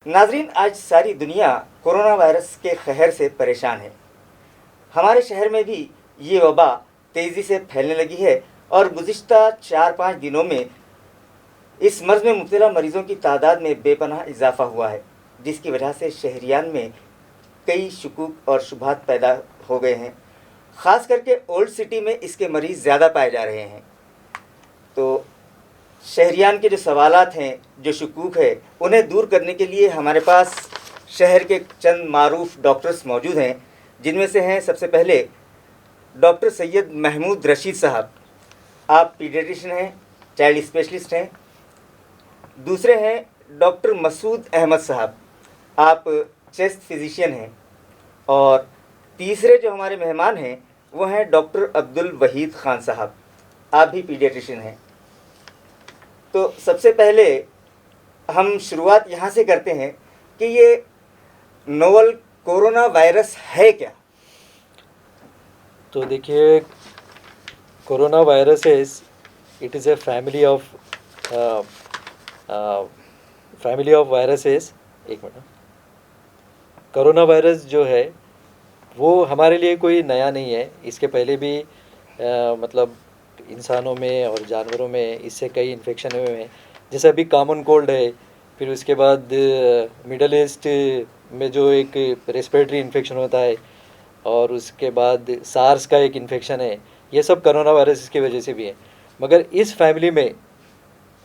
नाजरीन, आज सारी दुनिया कोरोना वायरस के कहर से परेशान है। हमारे शहर में भी ये वबा तेज़ी से फैलने लगी है और गुज़िश्ता 4-5 दिनों में इस मर्ज़ में मुब्तला मरीज़ों की तादाद में बेपनाह इजाफ़ा हुआ है, जिसकी वजह से शहरियान में कई शुकूक और शुबहात पैदा हो गए हैं। ख़ास करके ओल्ड सिटी में इसके मरीज़ ज़्यादा पाए जा रहे हैं। तो शहरियान के जो सवालात हैं, जो शुकूक है, उन्हें दूर करने के लिए हमारे पास शहर के चंद मारूफ डॉक्टर्स मौजूद हैं, जिनमें से हैं सबसे पहले डॉक्टर सैयद महमूद रशीद साहब। आप पीडियाट्रिशियन हैं, चाइल्ड स्पेशलिस्ट हैं। दूसरे हैं डॉक्टर मसूद अहमद साहब, आप चेस्ट फिजिशियन हैं। और तीसरे जो हमारे मेहमान हैं वो हैं डॉक्टर अब्दुल वहीद ख़ान साहब, आप भी पीडियाट्रिशियन हैं। तो सबसे पहले हम शुरुआत यहाँ से करते हैं कि ये नोवल कोरोना वायरस है क्या? तो देखिए, corona viruses it is a family of viruses. एक मिनट, कोरोना वायरस जो है वो हमारे लिए कोई नया नहीं है। इसके पहले भी मतलब इंसानों में और जानवरों में इससे कई इन्फेक्शन हुए हैं। जैसे अभी कॉमन कोल्ड है, फिर उसके बाद मिडल ईस्ट में जो एक रेस्पिरेटरी इन्फेक्शन होता है, और उसके बाद सार्स का एक इन्फेक्शन है। ये सब कोरोना वायरस की वजह से भी है। मगर इस फैमिली में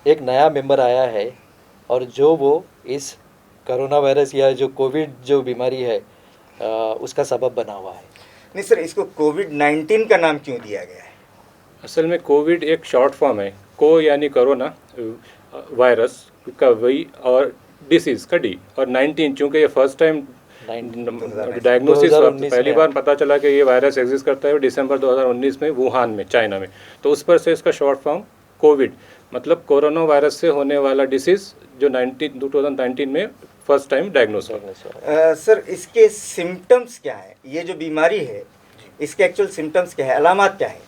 एक नया मेंबर आया है, और जो वो इस कोरोना वायरस या जो कोविड जो बीमारी है उसका सबब बना हुआ है। नहीं सर, इसको कोविड-19 का नाम क्यों दिया गया है? असल में कोविड एक शॉर्ट फॉर्म है। को यानी कोरोना वायरस का वही, और डिसीज़ का डी, और 19 चूँकि ये फर्स्ट टाइम डायग्नोसिस पहली बार पता चला कि ये वायरस एग्जिस्ट करता है दिसंबर 2019 में वुहान में, चाइना में। तो उस पर से इसका शॉर्ट फॉर्म कोविड, मतलब कोरोना वायरस से होने वाला डिसीज़ जो 2019 में फर्स्ट टाइम डायग्नोस हुआ। सर, इसके सिम्टम्स क्या है? ये जो बीमारी है इसके एक्चुअल सिम्टम्स क्या है, अलामत क्या है?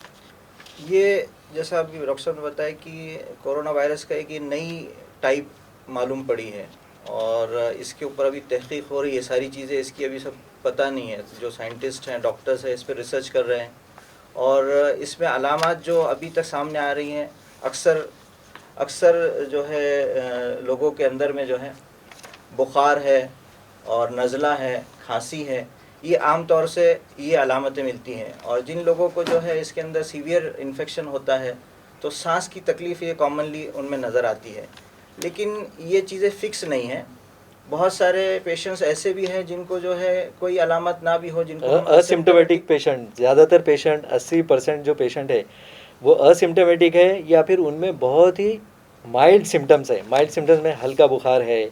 ये जैसा अभी डॉक्टर साहब ने बताया कि कोरोना वायरस का एक नई टाइप मालूम पड़ी है, और इसके ऊपर अभी तहकीक हो रही है। सारी चीज़ें इसकी अभी सब पता नहीं है। जो साइंटिस्ट हैं, डॉक्टर्स हैं, इस पर रिसर्च कर रहे हैं। और इसमें अलामत जो अभी तक सामने आ रही हैं, अक्सर जो है लोगों के अंदर में जो है बुखार है और नज़ला है, खांसी है। ये आम तौर से ये अलामतें मिलती हैं। और जिन लोगों को जो है इसके अंदर सीवियर इन्फेक्शन होता है तो सांस की तकलीफ़ ये कॉमनली उनमें नज़र आती है। लेकिन ये चीज़ें फ़िक्स नहीं हैं। बहुत सारे पेशेंट्स ऐसे भी हैं जिनको जो है कोई अलामत ना भी हो, जिनको असिम्टोमेटिक पेशेंट, ज़्यादातर पेशेंट 80% जो पेशेंट है वो असिम्टोमेटिक है, या फिर उनमें बहुत ही माइल्ड सिम्टम्स है। माइल्ड सिम्टम्स में हल्का बुखार है,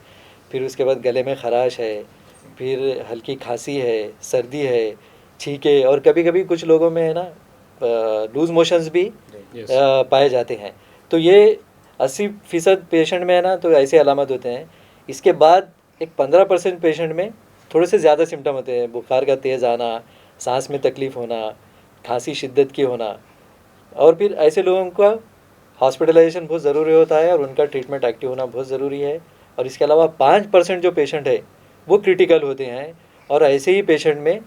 फिर उसके बाद गले में खराश है, फिर हल्की खांसी है, सर्दी है, छींके, और कभी कभी कुछ लोगों में है ना लूज मोशंस भी पाए जाते हैं। तो ये 80% पेशेंट में है ना, तो ऐसे अलामत होते हैं। इसके बाद एक 15% पेशेंट में थोड़े से ज़्यादा सिम्टम होते हैं। बुखार का तेज़ आना, सांस में तकलीफ़ होना, खांसी शिद्दत की होना, और फिर ऐसे लोगों का हॉस्पिटलाइजेशन बहुत ज़रूरी होता है और उनका ट्रीटमेंट एक्टिव होना बहुत ज़रूरी है। और इसके अलावा 5% जो पेशेंट है वो क्रिटिकल होते हैं, और ऐसे ही पेशेंट में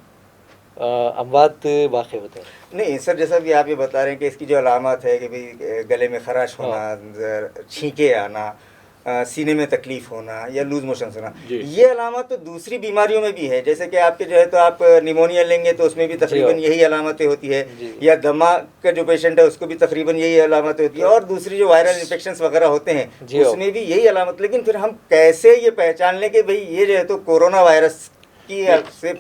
अमवात वाक़ होते हैं। नहीं सर, जैसा भी आप ये बता रहे हैं कि इसकी जो अलामत है कि भाई गले में खराश होना, छींके आना, सीने में तकलीफ़ होना या लूज मोशन होना, ये अलामत तो दूसरी बीमारियों में भी है। जैसे कि आपके जो है, तो आप निमोनिया लेंगे तो उसमें भी तकरीबन यही अलामतें होती है, या दमा का जो पेशेंट है उसको भी तकरीबन यही अलामत होती है, और दूसरी जो वायरल इन्फेक्शंस वगैरह होते हैं उसमें भी यही अलामत। लेकिन फिर हम कैसे ये पहचान लें कि भाई ये जो है तो कोरोना वायरस की से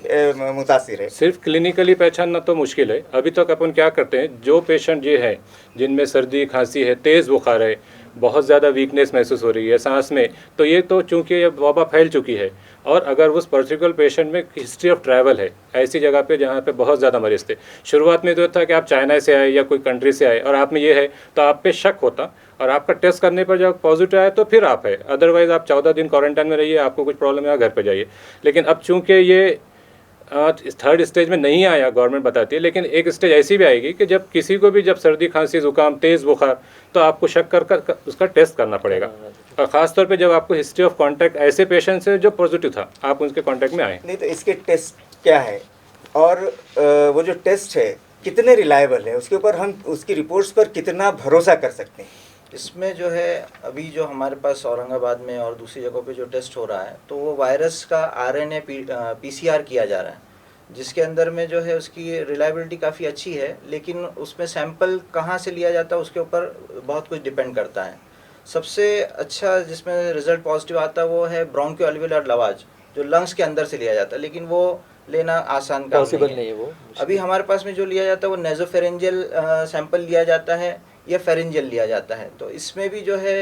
मुतासिर है? सिर्फ क्लिनिकली पहचानना तो मुश्किल है। अभी तक अपन क्या करते हैं, जो पेशेंट ये है जिनमें सर्दी खांसी है, तेज़ बुखार है, बहुत ज़्यादा वीकनेस महसूस हो रही है सांस में, तो ये तो चूँकि ये वबा फैल चुकी है, और अगर उस पर्टिकुलर पेशेंट में हिस्ट्री ऑफ ट्रैवल है ऐसी जगह पे जहाँ पे बहुत ज़्यादा मरीज थे, शुरुआत में तो था कि आप चाइना से आए या कोई कंट्री से आए और आप में ये है, तो आप पे शक होता, और आपका टेस्ट करने पर जब पॉजिटिव आया तो फिर आप है, अदरवाइज़ आप 14 दिन क्वारंटाइन में रहिए, आपको कुछ प्रॉब्लम है घर पर जाइए। लेकिन अब चूँकि ये थर्ड स्टेज में नहीं आया गवर्नमेंट बताती है, लेकिन एक स्टेज ऐसी भी आएगी कि जब किसी को भी जब सर्दी खांसी जुकाम तेज़ बुखार, तो आपको शक कर उसका टेस्ट करना पड़ेगा। और ख़ास तौर पे जब आपको हिस्ट्री ऑफ कांटेक्ट ऐसे पेशेंट से जो पॉजिटिव था, आप उनके कांटेक्ट में आए। नहीं तो इसके टेस्ट क्या है और वो जो टेस्ट है कितने रिलायबल है, उसके ऊपर हम उसकी रिपोर्ट्स पर कितना भरोसा कर सकते हैं? इसमें जो है अभी जो हमारे पास औरंगाबाद में और दूसरी जगहों पे जो टेस्ट हो रहा है, तो वो वायरस का आरएनए पीसीआर किया जा रहा है, जिसके अंदर में जो है उसकी रिलायबिलिटी काफ़ी अच्छी है, लेकिन उसमें सैंपल कहाँ से लिया जाता है उसके ऊपर बहुत कुछ डिपेंड करता है। सबसे अच्छा जिसमें रिज़ल्ट पॉजिटिव आता है वो है ब्रोंकियोअल्वियोलर लवाज, जो लंग्स के अंदर से लिया जाता है, लेकिन वो लेना आसान काम नहीं है वो। अभी हमारे पास में जो लिया जाता है वो नेजोफेरेंजियल सैंपल लिया जाता है या फेरेंजियल लिया जाता है, तो इसमें भी जो है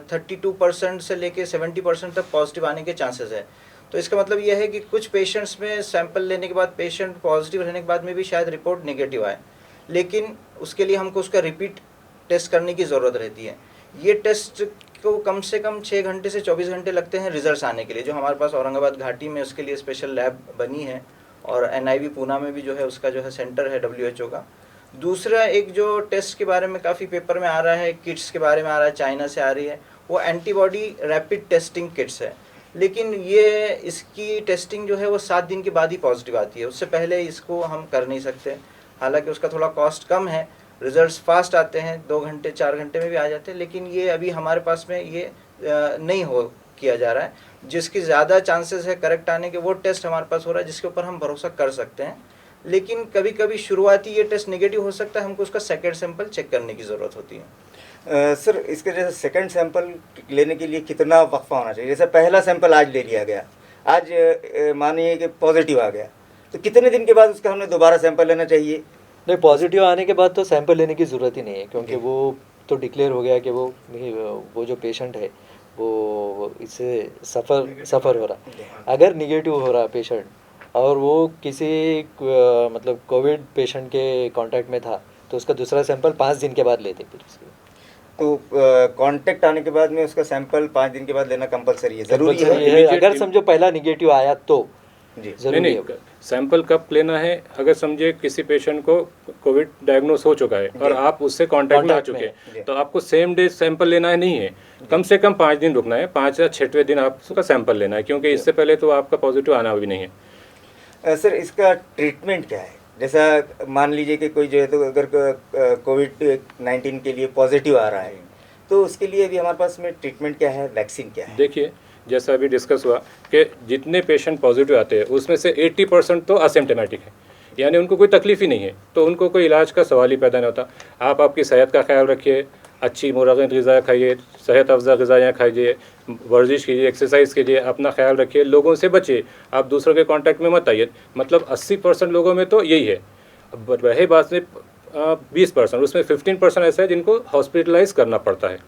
32% से लेके 70% तक पॉजिटिव आने के चांसेस है। तो इसका मतलब यह है कि कुछ पेशेंट्स में सैंपल लेने के बाद पेशेंट पॉजिटिव रहने के बाद में भी शायद रिपोर्ट नेगेटिव आए, लेकिन उसके लिए हमको उसका रिपीट टेस्ट करने की ज़रूरत रहती है। ये टेस्ट को कम से कम 6 घंटे से 24 घंटे लगते हैं रिजल्ट्स आने के लिए, जो हमारे पास औरंगाबाद घाटी में उसके लिए स्पेशल लैब बनी है, और NIV पूना में भी जो है उसका जो है सेंटर है WHO का। दूसरा एक जो टेस्ट के बारे में काफ़ी पेपर में आ रहा है, किट्स के बारे में आ रहा है, चाइना से आ रही है, वो एंटीबॉडी रैपिड टेस्टिंग किट्स है, लेकिन ये इसकी टेस्टिंग जो है वो 7 दिन के बाद ही पॉजिटिव आती है, उससे पहले इसको हम कर नहीं सकते। हालांकि उसका थोड़ा कॉस्ट कम है, रिजल्ट्स फास्ट आते हैं, 2 घंटे 4 घंटे में भी आ जाते हैं, लेकिन ये अभी हमारे पास में ये नहीं हो किया जा रहा है। जिसकी ज़्यादा चांसेस है करेक्ट आने के वो टेस्ट हमारे पास हो रहा है, जिसके ऊपर हम भरोसा कर सकते हैं। लेकिन कभी कभी शुरुआती ये टेस्ट नेगेटिव हो सकता है, हमको उसका सेकेंड सैंपल चेक करने की ज़रूरत होती है। सर इसके जैसे सेकंड सैंपल लेने के लिए कितना वक्फा होना चाहिए? जैसे पहला सैंपल आज ले लिया गया, आज मानिए कि पॉजिटिव आ गया, तो कितने दिन के बाद उसका हमने दोबारा सैंपल लेना चाहिए? नहीं, पॉजिटिव आने के बाद तो सैंपल लेने की ज़रूरत ही नहीं है, क्योंकि वो तो डिक्लेयर हो गया कि वो जो पेशेंट है वो इससे सफ़र हो रहा। अगर निगेटिव हो रहा पेशेंट और वो किसी मतलब कोविड पेशेंट के कांटेक्ट में था, तो उसका दूसरा सैंपल 5 दिन के बाद लेते फिर उसके। तो कांटेक्ट आने के बाद में उसका सैंपल 5 दिन के बाद लेना कंपलसरी है, ज़रूरी है। अगर समझो पहला निगेटिव आया तो जी नहीं, सैंपल कब लेना है? अगर समझे किसी पेशेंट को कोविड डायग्नोस हो चुका है और आप उससे कांटेक्ट में आ चुके हैं, तो आपको सेम डे सैंपल लेना है नहीं है, कम से कम 5 दिन रुकना है, 5 या 6वें दिन आप उसका सैंपल लेना है, क्योंकि इससे पहले तो आपका पॉजिटिव आना भी नहीं है। सर इसका ट्रीटमेंट क्या है? जैसा मान लीजिए कि कोई जो है तो अगर कोविड-19 के लिए पॉजिटिव आ रहा है, तो उसके लिए भी हमारे पास में ट्रीटमेंट क्या है, वैक्सीन क्या है? देखिए, जैसा अभी डिस्कस हुआ कि जितने पेशेंट पॉजिटिव आते हैं उसमें से 80% तो असिम्प्टोमेटिक है, यानी उनको कोई तकलीफ ही नहीं है, तो उनको कोई इलाज का सवाल ही पैदा नहीं होता। आप आपकी सेहत का ख्याल रखिए, अच्छी मुरागन ग़िज़ा खाइए, सेहत अफ़ज़ा ग़िज़ाएँ खाइए, वर्जिश कीजिए, एक्सरसाइज कीजिए, अपना ख्याल रखिए, लोगों से बचिए, आप दूसरों के कांटेक्ट में मत आइए। मतलब 80% लोगों में तो यही है। अब रही बात में 20%, उसमें 15% ऐसा है जिनको हॉस्पिटलाइज करना पड़ता है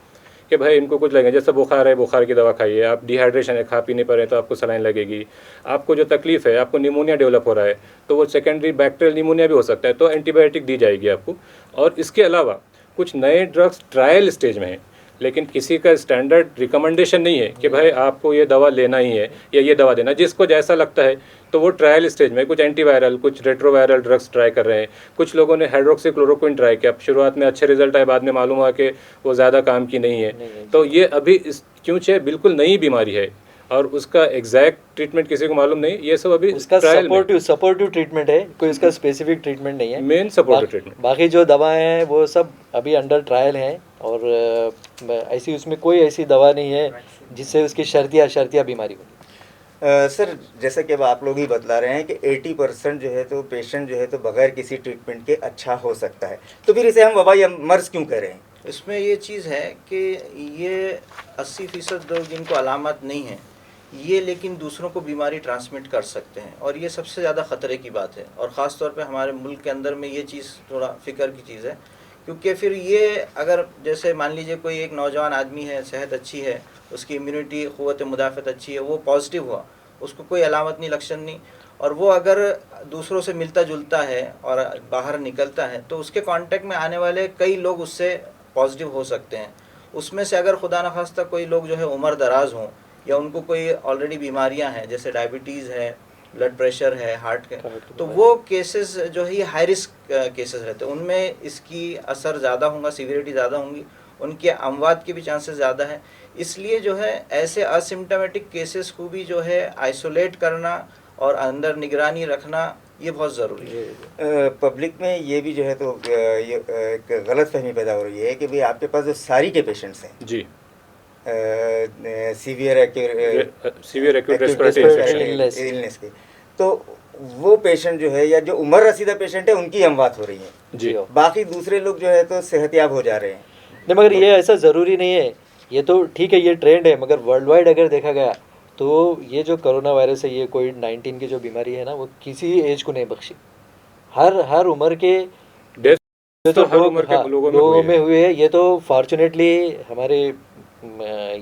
कि भाई इनको कुछ लगेगा, जैसे बुखार है, बुखार की दवा खाइए, आप डिहाइड्रेशन है, खा पी नहीं पा रहे तो आपको सलाइन लगेगी, आपको जो तकलीफ़ है, आपको निमोनिया डेवलप हो रहा है, तो वो सेकेंडरी बैक्टीरियल निमोनिया भी हो सकता है, तो एंटीबायोटिक दी जाएगी आपको। और इसके अलावा कुछ नए ड्रग्स ट्रायल स्टेज में हैं, लेकिन किसी का स्टैंडर्ड रिकमेंडेशन नहीं है कि भाई आपको ये दवा लेना ही है या ये दवा देना, जिसको जैसा लगता है तो वो ट्रायल स्टेज में कुछ एंटीवायरल, कुछ रेट्रोवायरल ड्रग्स ट्राई कर रहे हैं। कुछ लोगों ने हाइड्रोक्सीक्लोरोक्विन ट्राई किया, शुरुआत में अच्छे रिजल्ट आए, बाद में मालूम हुआ कि वो ज़्यादा काम की नहीं है। तो ये अभी क्योंकि बिल्कुल नई बीमारी है और उसका एग्जैक्ट ट्रीटमेंट किसी को मालूम नहीं, ये सब अभी उसका सपोर्टिव ट्रीटमेंट है, कोई इसका स्पेसिफिक ट्रीटमेंट नहीं है, मेन सपोर्टिव ट्रीटमेंट। बाकी जो दवाएं हैं वो सब अभी अंडर ट्रायल हैं, और ऐसी उसमें कोई ऐसी दवा नहीं है जिससे उसकी शर्तिया बीमारी हो। सर जैसा कि अब आप लोग ही बतला रहे हैं कि 80% जो है तो पेशेंट जो है तो बगैर किसी ट्रीटमेंट के अच्छा हो सकता है, तो फिर इसे हम वबाई मर्ज क्यों कह रहे हैं? इसमें ये चीज़ है कि ये 80% लोग जिनको अलामत नहीं है, ये लेकिन दूसरों को बीमारी ट्रांसमिट कर सकते हैं, और ये सबसे ज़्यादा ख़तरे की बात है। और ख़ास तौर पे हमारे मुल्क के अंदर में ये चीज़ थोड़ा फ़िक्र की चीज़ है, क्योंकि फिर ये अगर जैसे मान लीजिए कोई एक नौजवान आदमी है, सेहत अच्छी है, उसकी इम्यूनिटी क़ुव्वत मुदाफ़त अच्छी है, वो पॉजिटिव हुआ, उसको कोई अलामत नहीं, लक्षण नहीं, और वो अगर दूसरों से मिलता जुलता है और बाहर निकलता है, तो उसके कांटेक्ट में आने वाले कई लोग उससे पॉजिटिव हो सकते हैं। उसमें से अगर खुदा न खास्ता कोई लोग जो है उम्र दराज हों या उनको कोई ऑलरेडी बीमारियां हैं, जैसे डायबिटीज़ है ब्लड प्रेशर है, हार्ट के, तो बीमारी। वो केसेस जो है ये हाई रिस्क केसेस रहते हैं, उनमें इसकी असर ज़्यादा होगा, सीवियरिटी ज़्यादा होंगी, उनके अमवात के भी चांसेस ज़्यादा है। इसलिए जो है ऐसे असिम्प्टोमेटिक केसेस को भी जो है आइसोलेट करना और अंदर निगरानी रखना ये बहुत ज़रूरी है। पब्लिक में ये भी जो है तो ये एक गलत फहमी पैदा हो रही है कि भाई आपके पास जो सारी के पेशेंट्स हैं जी, severe severe acute respiratory illness। Illness के, तो वो पेशेंट जो है या जो उम्र रसीदा पेशेंट है उनकी अमवात हो रही है, जी, बाकी दूसरे लोग जो है तो सेहतयाब हो जा रहे हैं। नहीं, मगर ये ऐसा ज़रूरी नहीं है, ये तो ठीक है, ये ट्रेंड है, मगर वर्ल्ड वाइड अगर देखा गया तो ये जो कोरोना वायरस है, ये कोविड-19 की जो बीमारी है ना, वो किसी एज को नहीं बख्शी, हर उम्र के डेथ ये तो तो हर लोग, उम्र के हाँ, लोगों लोगों में में हुए है। ये तो फॉर्चुनेटली हमारे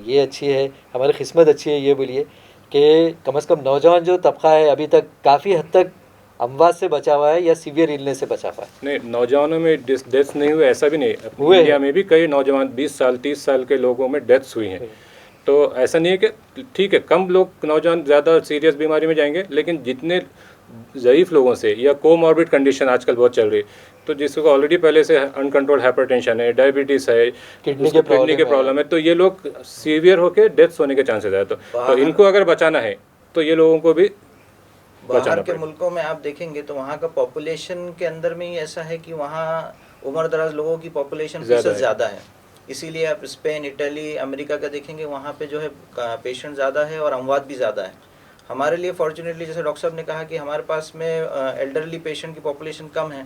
ये अच्छी है, हमारी किस्मत अच्छी है, ये बोलिए कि कम से कम नौजवान जो तबका है अभी तक काफ़ी हद तक अमवात से बचा हुआ है या सीवियर इलनेस से बचा हुआ है। नहीं, नौजवानों में डेथ्स नहीं हुए ऐसा भी नहीं, अपने हुए इंडिया हैं। में भी कई नौजवान 20 साल 30 साल के लोगों में डेथ्स हुई हैं। तो ऐसा नहीं है कि ठीक है कम लोग नौजवान ज़्यादा सीरियस बीमारी में जाएंगे, लेकिन जितने ज़यीफ़ लोगों से या कोमॉर्बिड कंडीशन आजकल बहुत चल रही है, तो जिसको ऑलरेडी पहले से अनकंट्रोल्ड हाइपरटेंशन है, डायबिटीज़ है, किडनी उसको के किडनी के प्रॉब्लम है, तो ये लोग सीवियर होकर डेथ्स होने के चांसेस है। तो बाहर- इनको अगर बचाना है तो ये लोगों को भी बाहर बचाना के पड़ेगा। मुल्कों में आप देखेंगे तो वहाँ का पॉपुलेशन के अंदर में ही ऐसा है कि वहाँ उम्र दराज लोगों की पॉपुलेशन ज़्यादा है। ज़्यादा है। इसीलिए आप स्पेन, इटली, अमेरिका का देखेंगे, वहाँ पे जो है पेशेंट ज़्यादा है और अमवात भी ज़्यादा है। हमारे लिए फॉर्चुनेटली जैसे डॉक्टर साहब ने कहा कि हमारे पास में एल्डरली पेशेंट की पॉपुलेशन कम है,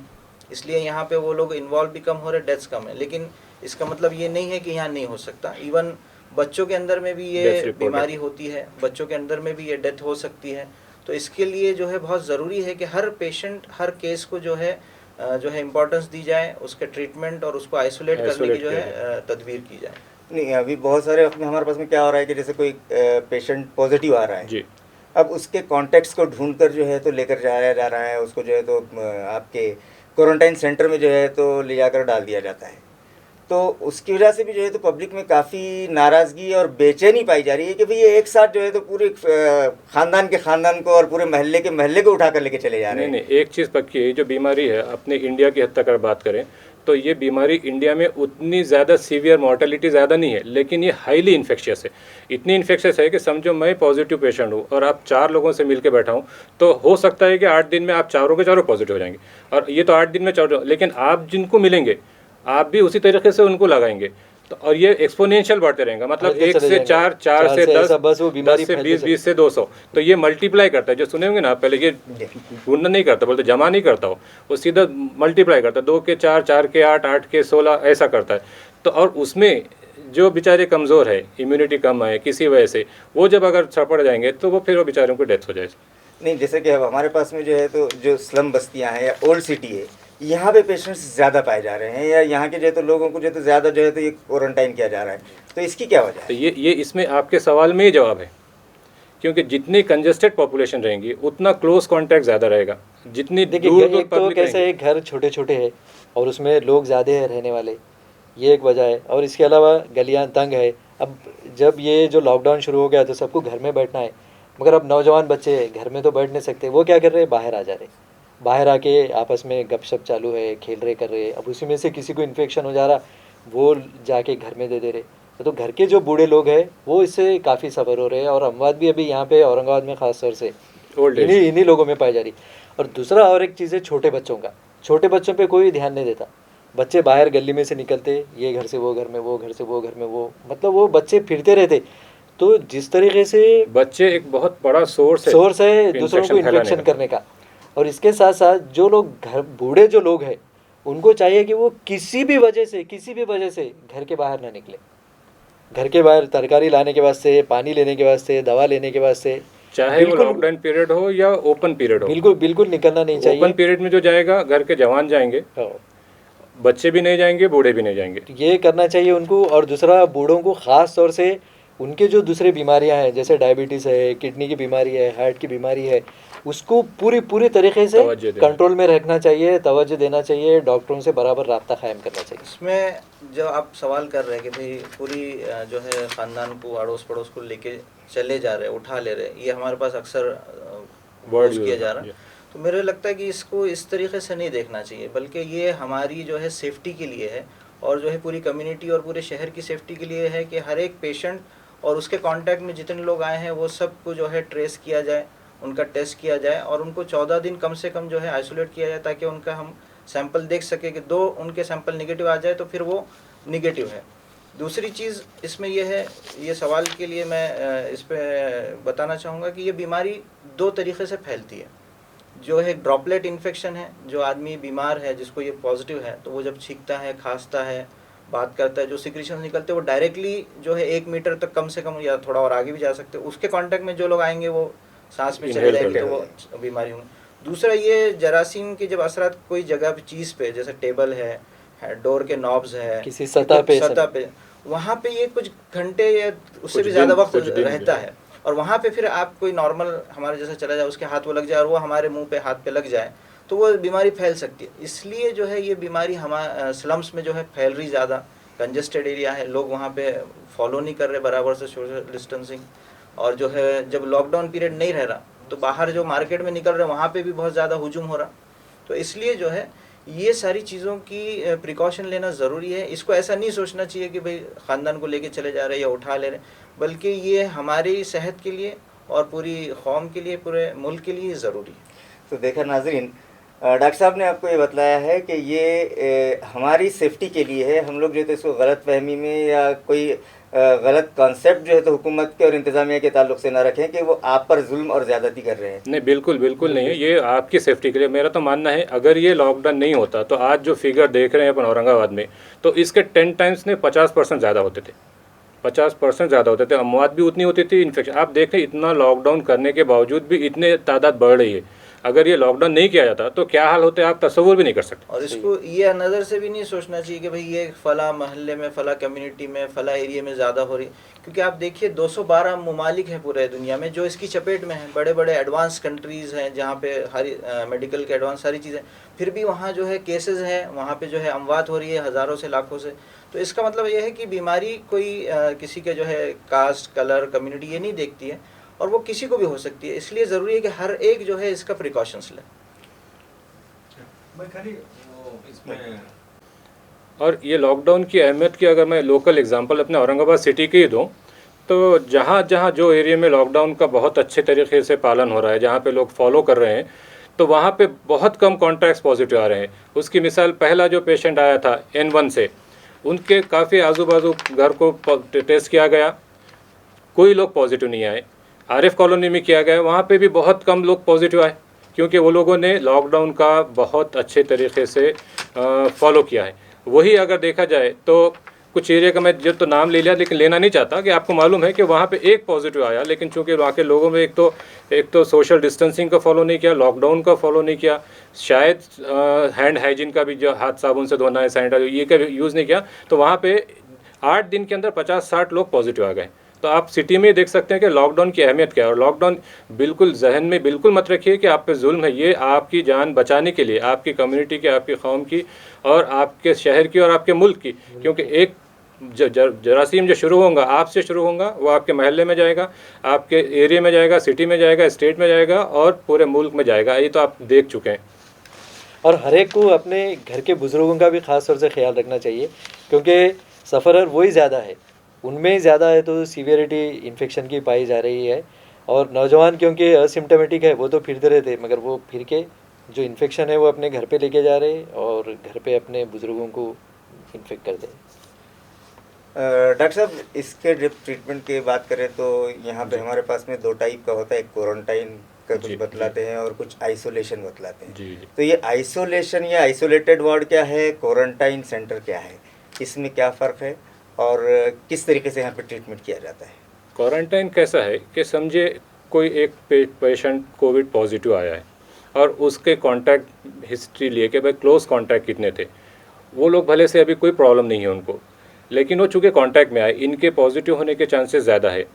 इसलिए यहाँ पे वो लोग इन्वॉल्व भी कम हो रहे, डेथ्स कम है। लेकिन इसका मतलब ये नहीं है कि यहाँ नहीं हो सकता। इवन बच्चों के अंदर में भी Death ये reported। बीमारी होती है, बच्चों के अंदर में भी ये डेथ हो सकती है। तो इसके लिए जो है बहुत ज़रूरी है कि हर पेशेंट, हर केस को जो है इम्पोर्टेंस दी जाए, उसके ट्रीटमेंट और उसको आइसोलेट करने की जो किया है तदबीर की जाए। नहीं, अभी बहुत सारे वक्त में हमारे पास में क्या हो रहा है कि जैसे कोई पेशेंट पॉजिटिव आ रहा है, जी, अब उसके कॉन्टेक्ट्स को ढूंढकर जो है तो लेकर जाया जा रहा है, उसको जो है तो आपके क्वारंटाइन सेंटर में जो है तो ले जाकर डाल दिया जाता है। तो उसकी वजह से भी जो है तो पब्लिक में काफ़ी नाराज़गी और बेचैनी पाई जा रही है कि भाई ये एक साथ जो है तो पूरे ख़ानदान के ख़ानदान को और पूरे महल्ले के महल्ले को उठा कर लेके चले जा रहे नहीं हैं। नहीं, एक चीज़ पक्की है, जो बीमारी है अपने इंडिया की हद तक अगर बात करें तो ये बीमारी इंडिया में उतनी ज़्यादा सीवियर मॉर्टेलिटी ज़्यादा नहीं है, लेकिन ये हाईली इन्फेक्शियस है। इतनी इन्फेक्शियस है कि समझो मैं पॉजिटिव पेशेंट हूँ और आप 4 लोगों से मिलकर बैठा हूँ, तो हो सकता है कि 8 दिन में आप चारों के चारों पॉजिटिव हो जाएंगे। और ये तो 8 दिन में चारों, लेकिन आप जिनको मिलेंगे आप भी उसी तरीके से उनको लगाएंगे, तो और ये एक्सपोनेंशियल बढ़ते रहेंगे, मतलब बढ़ते 1 चले से जाएंगे। 4, 4 से 10, ऐसा बस वो 10 बीमारी से फैलते 20, 20 से 200, तो ये मल्टीप्लाई करता है। जो सुने होंगे ना पहले, ये गुणन नहीं करता, बोलते जमा नहीं करता वो सीधा मल्टीप्लाई करता है, 2 के 4, 4 के 8, 8 के 16 ऐसा करता है। तो और उसमें जो बेचारे कमज़ोर है, इम्यूनिटी कम है किसी वजह से, वो जब अगर छपड़ जाएंगे तो वो फिर वो बेचारों को डेथ हो जाए। नहीं, जैसे कि अब हमारे पास में जो है तो जो स्लम बस्तियां हैं या ओल्ड सिटी है, यहाँ पे पेशेंट्स ज़्यादा पाए जा रहे हैं, या यहाँ के जो है तो लोगों को जो है तो ज़्यादा जो है तो ये क्वारंटाइन किया जा रहा है, तो इसकी क्या वजह तो है? ये इसमें आपके सवाल में ही जवाब है, क्योंकि जितनी कंजेस्टेड पॉपुलेशन रहेंगी उतना क्लोज कांटेक्ट ज़्यादा रहेगा। जितनी देखिए, दूर दूर एक तो पब्लिक कैसे है, घर छोटे छोटे हैं और उसमें लोग ज़्यादा है रहने वाले, ये एक वजह है। और इसके अलावा गलियां तंग है। अब जब ये जो लॉकडाउन शुरू हो गया तो सबको घर में बैठना है, मगर अब नौजवान बच्चे घर में तो बैठ नहीं सकते, वो क्या कर रहे हैं, बाहर आ जा रहे, बाहर आके आपस में गपशप चालू है, खेल रहे कर रहे। अब उसी में से किसी को इन्फेक्शन हो जा रहा, वो जाके घर में दे दे रहे, तो घर के जो बूढ़े लोग हैं वो इससे काफ़ी सफ़र हो रहे हैं। और अमवात भी अभी यहाँ पे औरंगाबाद में ख़ास तौर से ओल्ड एज। इन्हीं लोगों में पाई जा रही। और दूसरा और एक चीज़ है छोटे बच्चों का, छोटे बच्चों पे कोई ध्यान नहीं देता। बच्चे बाहर गली में से निकलते, ये घर से वो घर में, वो घर से वो घर में, वो मतलब वो बच्चे फिरते रहते। तो जिस तरीके से बच्चे एक बहुत बड़ा सोर्स है दूसरों को फैलाने इन्फेक्शन का। करने का। और इसके साथ साथ जो लोग घर, बूढ़े जो लोग हैं, उनको चाहिए कि वो किसी भी वजह से घर के बाहर ना निकले। घर के बाहर तरकारी लाने के वास्ते, पानी लेने के वास्ते, दवा लेने के वास्ते, चाहे वो लॉकडाउन पीरियड हो या ओपन पीरियड हो, बिल्कुल निकलना नहीं चाहिए। ओपन पीरियड में जो जाएगा घर के जवान जाएंगे, हाँ, बच्चे भी नहीं जाएंगे, बूढ़े भी नहीं जाएंगे। ये करना चाहिए उनको। और दूसरा, बूढ़ों को ख़ास तौर से उनके जो दूसरे बीमारियां हैं, जैसे डायबिटीज़ है, किडनी की बीमारी है, हार्ट की बीमारी है, उसको पूरी तरीके से तवज्जो देना। कंट्रोल में रखना चाहिए, तवज्जो देना चाहिए, डॉक्टरों से बराबर राब्ता कायम करना चाहिए। इसमें जो आप सवाल कर रहे हैं कि भाई पूरी जो है ख़ानदान को, अड़ोस पड़ोस को लेके चले जा रहे, उठा ले रहे, ये हमारे पास अक्सर Word यूज़ use किया है, जा रहा जी। है। तो मेरे लगता है कि इसको इस तरीके से नहीं देखना चाहिए, बल्कि ये हमारी जो है सेफ्टी के लिए है, और जो है पूरी कम्युनिटी और पूरे शहर की सेफ्टी के लिए है कि हर एक पेशेंट और उसके कांटेक्ट में जितने लोग आए हैं वो सबको जो है ट्रेस किया जाए, उनका टेस्ट किया जाए, और उनको 14 दिन कम से कम जो है आइसोलेट किया जाए, ताकि उनका हम सैंपल देख सके कि 2 उनके सैंपल निगेटिव आ जाए तो फिर वो निगेटिव है। दूसरी चीज़ इसमें यह है, ये सवाल के लिए मैं इस पे बताना चाहूँगा कि ये बीमारी 2 तरीक़े से फैलती है। जो है ड्रॉपलेट इन्फेक्शन है, जो आदमी बीमार है जिसको ये पॉजिटिव है, तो वो जब छींकता है, खांसता है, बात करता है, जो सिक्रीशन निकलते हैं वो डायरेक्टली जो है 1 मीटर तक कम से कम, या थोड़ा और आगे भी जा सकते हैं, उसके कांटेक्ट में जो लोग आएंगे वो सांस में चले Inhale जाएंगे तो करते वो बीमारी होंगी। दूसरा ये जरासीम की जब असरात कोई जगह पे, चीज़ पे, जैसे टेबल है, डोर के नॉब्स है, किसी सतह पे सतह पे, वहाँ पे ये कुछ घंटे या उससे कुछ भी ज़्यादा दिन- वक्त कुछ दिन रहता भी। है, और वहाँ पे फिर आप कोई नॉर्मल हमारे जैसा चला जाए, उसके हाथ वो लग जाए और वो हमारे मुंह पे, हाथ पे लग जाए, तो वो बीमारी फैल सकती है। इसलिए जो है ये बीमारी हमारे स्लम्स में जो है फैल रही ज़्यादा, कंजेस्टेड एरिया है, लोग वहाँ पे फॉलो नहीं कर रहे बराबर से सोशल डिस्टेंसिंग, और जो है जब लॉकडाउन पीरियड नहीं रह रहा तो बाहर जो मार्केट में निकल रहे हैं वहाँ पे भी बहुत ज़्यादा हुजूम हो रहा। तो इसलिए जो है ये सारी चीज़ों की प्रिकॉशन लेना ज़रूरी है। इसको ऐसा नहीं सोचना चाहिए कि भाई ख़ानदान को लेके चले जा रहे हैं या उठा ले रहे हैं, बल्कि ये हमारी सेहत के लिए और पूरी कौम के लिए, पूरे मुल्क के लिए ज़रूरी है। तो देखा नाजरीन, डॉक्टर साहब ने आपको ये बताया है कि ये हमारी सेफ्टी के लिए है। हम लोग जो है तो इसको गलत फहमी में या कोई गलत कॉन्सेप्ट जो है तो हुकूमत के और इंतज़ामिया के ताल्लुक से ना रखें कि वो आप पर जुल्म और ज़्यादती कर रहे हैं। नहीं, बिल्कुल बिल्कुल नहीं है, ये आपकी सेफ्टी के लिए। मेरा तो मानना है अगर ये लॉकडाउन नहीं होता तो आज जो फिगर देख रहे हैं अपन औरंगाबाद में, तो इसके 10 टाइम्स ने 50% ज़्यादा होते थे, 50% ज़्यादा होते थे, अमवात भी उतनी होती थी, इन्फेक्शन। आप देखें इतना लॉकडाउन करने के बावजूद भी इतने तादाद बढ़ रही है। अगर ये लॉकडाउन नहीं किया जाता तो क्या हाल होते आप तस्वुर भी नहीं कर सकते। और इसको ये नज़र से भी नहीं सोचना चाहिए कि भाई ये फ़ला महल्ले में, फ़ला कम्युनिटी में, फ़ला एरिया में ज़्यादा हो रही, क्योंकि आप देखिए 212 ममालिक हैं पूरे दुनिया में जो इसकी चपेट में हैं। बड़े बड़े एडवांस कंट्रीज़ हैं जहाँ पे हर मेडिकल के एडवांस सारी चीज़ें, फिर भी वहाँ जो है केसेस हैं, वहाँ पे जो है अमवात हो रही है हज़ारों से, लाखों से। तो इसका मतलब ये है कि बीमारी कोई किसी के जो है कास्ट, कलर, कम्युनिटी ये नहीं देखती है, और वो किसी को भी हो सकती है। इसलिए ज़रूरी है कि हर एक जो है इसका प्रिकॉशंस ले। और ये लॉकडाउन की अहमियत की अगर मैं लोकल एग्जांपल अपने औरंगाबाद सिटी की ही दूँ, तो जहाँ जहाँ जो एरिया में लॉकडाउन का बहुत अच्छे तरीके से पालन हो रहा है, जहाँ पे लोग फॉलो कर रहे हैं, तो वहाँ पे बहुत कम कॉन्टैक्ट्स पॉजिटिव आ रहे हैं। उसकी मिसाल, पहला जो पेशेंट आया था N1 से, उनके काफ़ी आजू बाजू घर को टेस्ट किया गया, कोई लोग पॉजिटिव नहीं आए। आरिफ कॉलोनी में किया गया, वहाँ पे भी बहुत कम लोग पॉजिटिव आए, क्योंकि वो लोगों ने लॉकडाउन का बहुत अच्छे तरीके से फॉलो किया है। वही अगर देखा जाए तो कुछ एरिया का मैं जो तो नाम ले लिया, लेकिन लेना नहीं चाहता, कि आपको मालूम है कि वहाँ पे एक पॉजिटिव आया, लेकिन चूंकि वहाँ के लोगों में एक तो सोशल डिस्टेंसिंग का फॉलो नहीं किया, लॉकडाउन का फॉलो नहीं किया, शायद हैंड हाइजीन का भी, जो हाथ साबुन से धोना है, सैनिटाइजर, ये का भी यूज़ नहीं किया, तो वहाँ पे 8 दिन के अंदर 50-60 लोग पॉजिटिव आ गए। तो आप सिटी में देख सकते हैं कि लॉकडाउन की अहमियत क्या है। और लॉकडाउन बिल्कुल जहन में बिल्कुल मत रखिए कि आप पे जुल्म है, ये आपकी जान बचाने के लिए, आपकी कम्युनिटी की, आपकी कौम की, और आपके शहर की, और आपके मुल्क की। क्योंकि एक जरासीम जो शुरू होगा आपसे शुरू होगा, वो आपके महल्ले में जाएगा, आपके एरिया में जाएगा, सिटी में जाएगा, स्टेट में जाएगा, और पूरे मुल्क में जाएगा। ये तो आप देख चुके हैं। और हर एक को अपने घर के बुज़ुर्गों का भी ख़ास तौर से ख्याल रखना चाहिए, क्योंकि सफ़रर वही ज़्यादा है, उनमें ज़्यादा है तो सीवियरिटी इन्फेक्शन की पाई जा रही है। और नौजवान क्योंकि असिम्टोमेटिक है, वो तो फिरते रहते, मगर वो फिर के जो इन्फेक्शन है वो अपने घर पे लेके जा रहे हैं और घर पे अपने बुज़ुर्गों को इन्फेक्ट कर दे। डॉक्टर साहब, इसके जब ट्रीटमेंट की बात करें तो यहाँ पे हमारे पास में 2 टाइप का होता है, एक क्वारंटाइन का कुछ बतलाते हैं और कुछ आइसोलेशन बतलाते हैं। जी। तो ये आइसोलेशन या आइसोलेटेड वार्ड क्या है, क्वारंटाइन सेंटर क्या है, इसमें क्या फ़र्क है और किस तरीके से यहाँ पे ट्रीटमेंट किया जाता है? क्वारंटाइन कैसा है कि समझे कोई एक पेशेंट कोविड पॉजिटिव आया है और उसके कांटेक्ट हिस्ट्री लिए कि भाई क्लोज कांटेक्ट कितने थे, वो लोग भले से अभी कोई प्रॉब्लम नहीं है उनको, लेकिन वो चूँकि कांटेक्ट में आए, इनके पॉजिटिव होने के चांसेस ज़्यादा है।